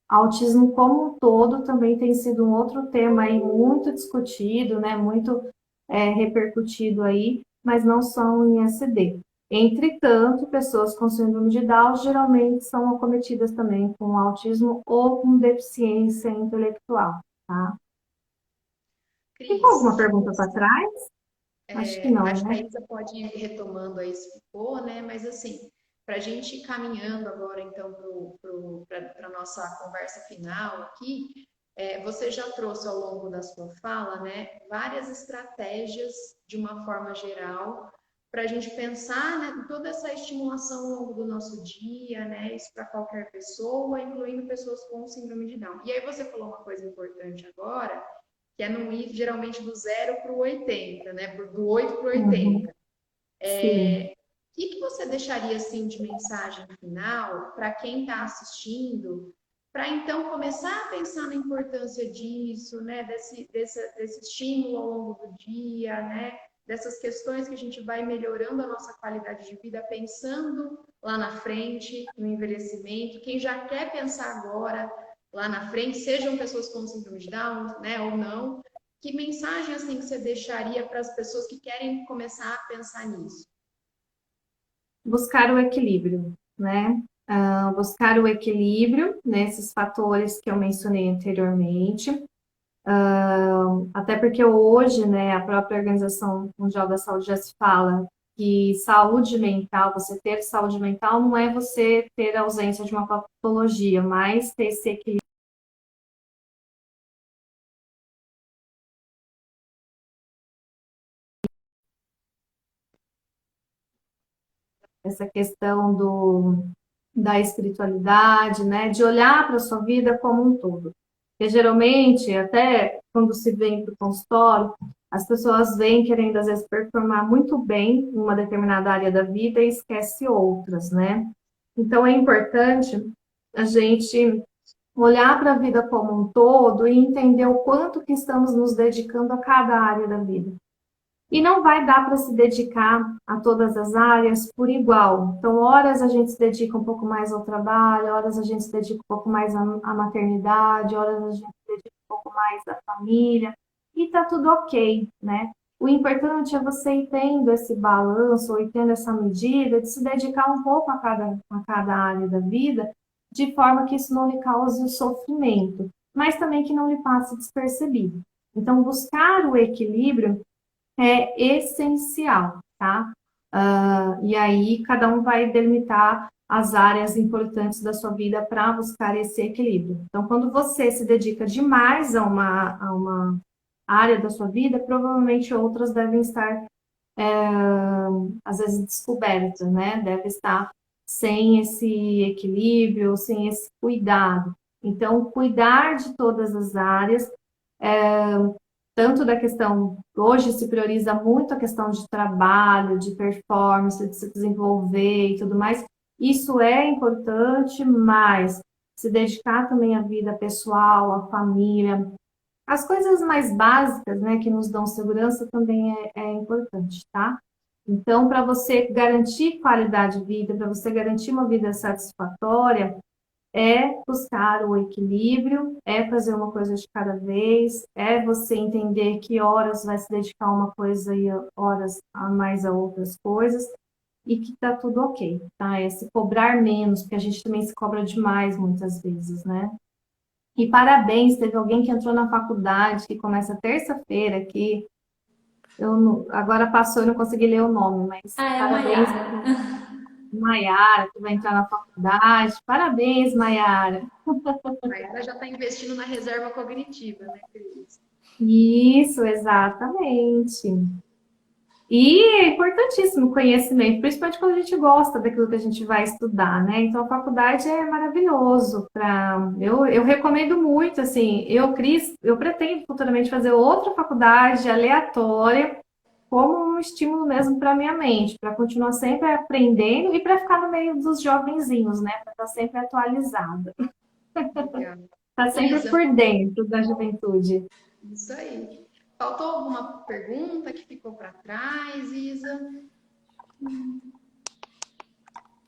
B: autismo como um todo também tem sido um outro tema aí muito discutido, né, muito repercutido aí, mas não só em SD. Entretanto, pessoas com síndrome de Down geralmente são acometidas também com autismo ou com deficiência intelectual, tá? Ficou
A: Cris,
B: alguma pergunta para trás? Acho que não,
A: acho que a
B: né?
A: Isa pode ir retomando aí se ficou, né? Mas assim, para a gente ir caminhando agora então para a nossa conversa final aqui, você já trouxe ao longo da sua fala, né, várias estratégias de uma forma geral para a gente pensar, né, toda essa estimulação ao longo do nosso dia, né, isso para qualquer pessoa, incluindo pessoas com síndrome de Down. E aí você falou uma coisa importante agora, que é não ir geralmente do 0 para o 80, né? Do 8 para o
B: Uhum,
A: 80.
B: sim.
A: O que você deixaria assim de mensagem final para quem está assistindo, para então começar a pensar na importância disso, né? Desse estímulo ao longo do dia, né? Dessas questões que a gente vai melhorando a nossa qualidade de vida, pensando lá na frente, no envelhecimento. Quem já quer pensar agora, lá na frente, sejam pessoas com síndrome de Down, né, ou não, que mensagem assim que você deixaria para as pessoas que querem começar a pensar nisso?
B: Buscar o equilíbrio, né? Buscar o equilíbrio nesses fatores que eu mencionei anteriormente, até porque hoje, né, a própria Organização Mundial da Saúde já se fala que saúde mental, você ter saúde mental não é você ter a ausência de uma patologia, mas ter esse equilíbrio. Essa questão da espiritualidade, né, de olhar para a sua vida como um todo. Porque geralmente, até quando se vem para o consultório, as pessoas vêm querendo, às vezes, performar muito bem em uma determinada área da vida e esquece outras, né? Então, é importante a gente olhar para a vida como um todo e entender o quanto que estamos nos dedicando a cada área da vida. E não vai dar para se dedicar a todas as áreas por igual. Então, horas a gente se dedica um pouco mais ao trabalho, horas a gente se dedica um pouco mais à maternidade, horas a gente se dedica um pouco mais à família, e tá tudo ok, né? O importante é você ir tendo esse balanço, ou ir tendo essa medida de se dedicar um pouco a cada área da vida, de forma que isso não lhe cause sofrimento, mas também que não lhe passe despercebido. Então, buscar o equilíbrio é essencial, tá? E aí cada um vai delimitar as áreas importantes da sua vida para buscar esse equilíbrio. Então, quando você se dedica demais a uma área da sua vida, provavelmente outras devem estar, às vezes, descobertas, né? Deve estar sem esse equilíbrio, sem esse cuidado. Então, cuidar de todas as áreas, tanto da questão, hoje se prioriza muito a questão de trabalho, de performance, de se desenvolver e tudo mais. Isso é importante, mas se dedicar também à vida pessoal, à família, as coisas mais básicas, né, que nos dão segurança também é importante, tá? Então, para você garantir qualidade de vida, para você garantir uma vida satisfatória, é buscar o equilíbrio, é fazer uma coisa de cada vez, é você entender que horas vai se dedicar a uma coisa e horas a mais a outras coisas, e que tá tudo ok, tá? É se cobrar menos, porque a gente também se cobra demais muitas vezes, né? E parabéns, teve alguém que entrou na faculdade, que começa terça-feira, que agora passou e não consegui ler o nome, mas
C: Ah, é uma
B: parabéns,
C: Yara.
B: Maiara, que vai entrar na faculdade. Parabéns, Maiara.
A: Aí ela já está investindo na reserva cognitiva, né, Cris?
B: Isso, exatamente. E é importantíssimo o conhecimento, principalmente quando a gente gosta daquilo que a gente vai estudar, né? Então, a faculdade é maravilhoso para. Eu recomendo muito, assim. Cris, eu pretendo futuramente fazer outra faculdade aleatória, como um estímulo mesmo para minha mente, para continuar sempre aprendendo e para ficar no meio dos jovenzinhos, né? Para estar sempre atualizada,
A: Legal.
B: estar sempre
A: Isa,
B: por dentro da juventude.
A: isso aí. Faltou alguma pergunta que ficou para trás, Isa?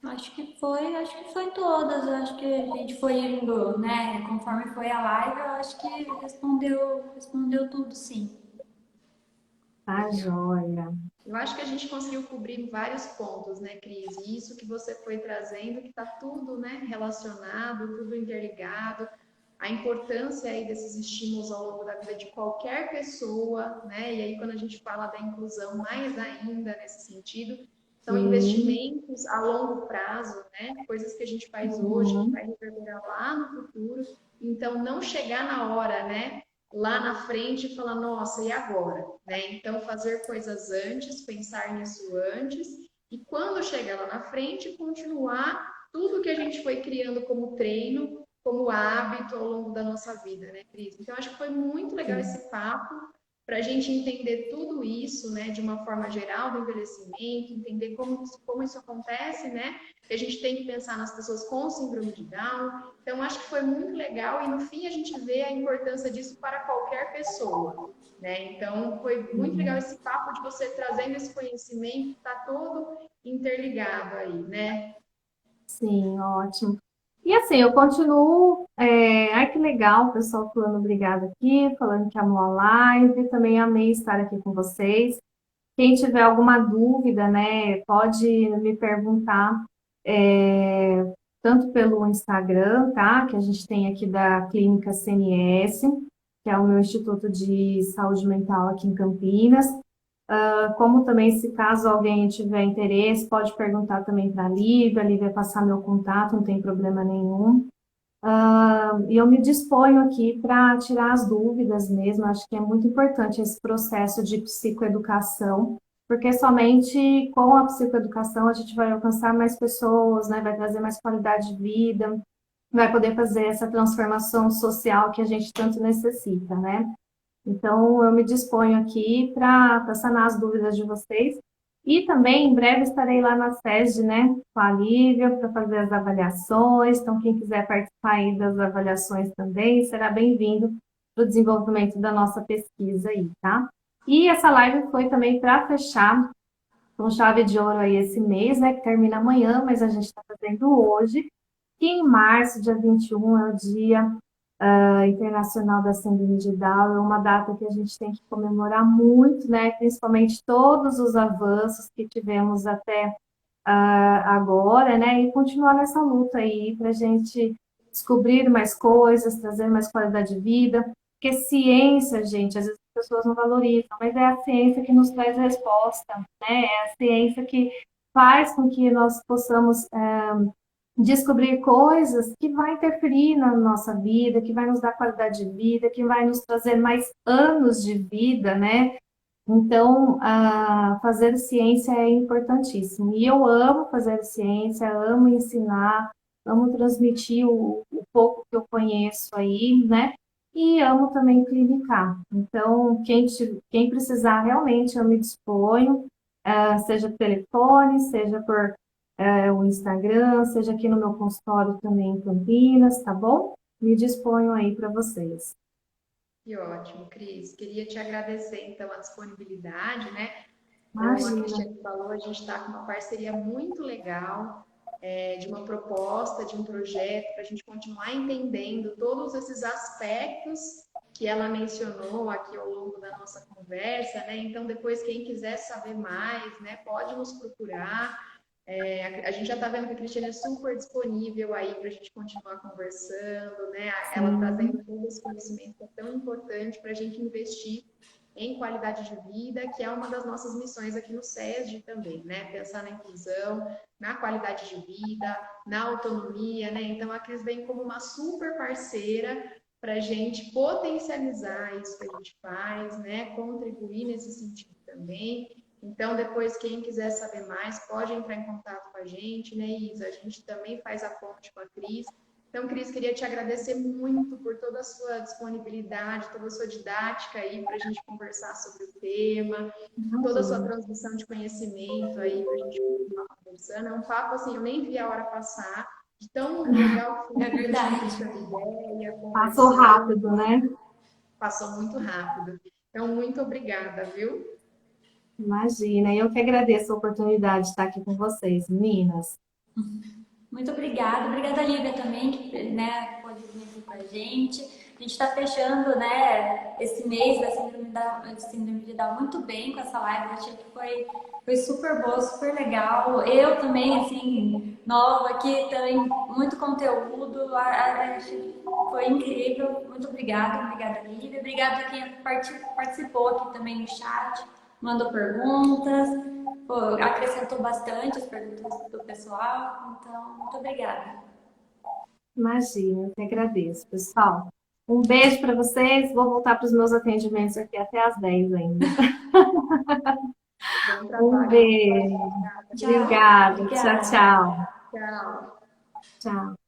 C: Acho que foi todas. Eu acho que a gente foi indo, né? Conforme foi a live, eu acho que respondeu tudo, sim.
B: Tá joia.
A: Eu acho que a gente conseguiu cobrir vários pontos, né, Cris? E isso que você foi trazendo, que está tudo, né, relacionado, tudo interligado, a importância aí desses estímulos ao longo da vida de qualquer pessoa, né? E aí quando a gente fala da inclusão, mais ainda nesse sentido, são
B: Sim.
A: investimentos a longo prazo, né? Coisas que a gente faz hoje que
B: Uhum.
A: vai reverberar lá no futuro. Então não chegar na hora, né? Lá na frente e falar, nossa, e agora? Né? Então, fazer coisas antes, pensar nisso antes, e quando chegar lá na frente, continuar tudo que a gente foi criando como treino, como hábito ao longo da nossa vida, né, Cris? Então, acho que foi muito legal esse papo para a gente entender tudo isso, né, de uma forma geral do envelhecimento, entender como isso acontece, né? Que a gente tem que pensar nas pessoas com síndrome de Down. Então, acho que foi muito legal e no fim a gente vê a importância disso para qualquer pessoa, né? Então, foi muito legal esse papo de você trazendo esse conhecimento, está todo interligado aí, né?
B: Sim, ótimo. E assim, eu continuo. Ai, que legal, o pessoal falando obrigada aqui, falando que amou a live. Também amei estar aqui com vocês. Quem tiver alguma dúvida, né, pode me perguntar, tanto pelo Instagram, tá? Que a gente tem aqui da Clínica CNS, que é o meu Instituto de Saúde Mental aqui em Campinas. Como também, se caso alguém tiver interesse, pode perguntar também para a Lívia passar meu contato, não tem problema nenhum. E eu me disponho aqui para tirar as dúvidas mesmo, acho que é muito importante esse processo de psicoeducação, porque somente com a psicoeducação a gente vai alcançar mais pessoas, né, vai trazer mais qualidade de vida, vai poder fazer essa transformação social que a gente tanto necessita, né? Então, eu me disponho aqui para sanar as dúvidas de vocês. E também, em breve, estarei lá na SESD, né, com a Lívia, para fazer as avaliações. Então, quem quiser participar aí das avaliações também, será bem-vindo para o desenvolvimento da nossa pesquisa aí, tá? E essa live foi também para fechar com chave de ouro aí esse mês, né, que termina amanhã, mas a gente está fazendo hoje. Que em março, dia 21, é o dia Internacional da Síndrome de Down, é uma data que a gente tem que comemorar muito, né? Principalmente todos os avanços que tivemos até agora, né? E continuar nessa luta aí para a gente descobrir mais coisas, trazer mais qualidade de vida. Porque ciência, gente, às vezes as pessoas não valorizam, mas é a ciência que nos traz resposta, né? É a ciência que faz com que nós possamos descobrir coisas que vai interferir na nossa vida, que vai nos dar qualidade de vida, que vai nos trazer mais anos de vida, né? Então, fazer ciência é importantíssimo. E eu amo fazer ciência, amo ensinar, amo transmitir o pouco que eu conheço aí, né? E amo também clinicar. Então, quem precisar realmente, eu me disponho, seja por telefone, seja por o Instagram, seja aqui no meu consultório também em Campinas, tá bom? Me disponho aí para vocês.
A: Que ótimo, Cris. Queria te agradecer, então, a disponibilidade, né? Como a
B: Imagina.
A: Cristiane falou, a gente está com uma parceria muito legal, de uma proposta, de um projeto, para a gente continuar entendendo todos esses aspectos que ela mencionou aqui ao longo da nossa conversa, né? Então, depois, quem quiser saber mais, né, pode nos procurar. A gente já está vendo que a Cristiane é super disponível aí para a gente continuar conversando, né? Ela
B: Sim,
A: trazendo todo esse conhecimento que é tão importante para a gente investir em qualidade de vida, que é uma das nossas missões aqui no SESD também, né? Pensar na inclusão, na qualidade de vida, na autonomia, né? Então a Cris vem como uma super parceira para a gente potencializar isso que a gente faz, né? Contribuir nesse sentido também. Então, depois, quem quiser saber mais, pode entrar em contato com a gente, né, Isa? A gente também faz a ponte com a Cris. Então, Cris, queria te agradecer muito por toda a sua disponibilidade, toda a sua didática aí para a gente conversar sobre o tema, toda a sua
B: imagina.
A: transmissão de conhecimento aí para a gente continuar conversando. É um papo assim, eu nem vi a hora passar, de tão legal que foi
C: É
A: a gente
C: verdade.
A: trocando ideia,
B: Passou
A: conversando,
B: rápido, né?
A: passou muito rápido. Então, muito obrigada, viu?
B: Imagina. Eu que agradeço a oportunidade de estar aqui com vocês, meninas.
C: Muito obrigada. Obrigada, Lívia, também, que né, pôde vir aqui com a gente. A gente está fechando, né, esse mês da síndrome de Down muito bem com essa live. Eu achei que foi super boa, super legal. Eu também, assim, nova aqui, também muito conteúdo. Achei que foi incrível. Muito obrigada. Obrigada, Lívia. Obrigada a quem participou aqui também no chat, mandou perguntas. Pô, acrescentou bastante as perguntas do pessoal, então, muito obrigada.
B: Imagina, eu que agradeço, pessoal. Um beijo para vocês. Vou voltar para os meus atendimentos aqui até às 10 ainda.
A: Bom
B: Um
A: trabalho.
B: beijo.
C: Tchau,
B: Obrigada. Tchau,
C: obrigada.
B: tchau.
A: Tchau.
B: Tchau.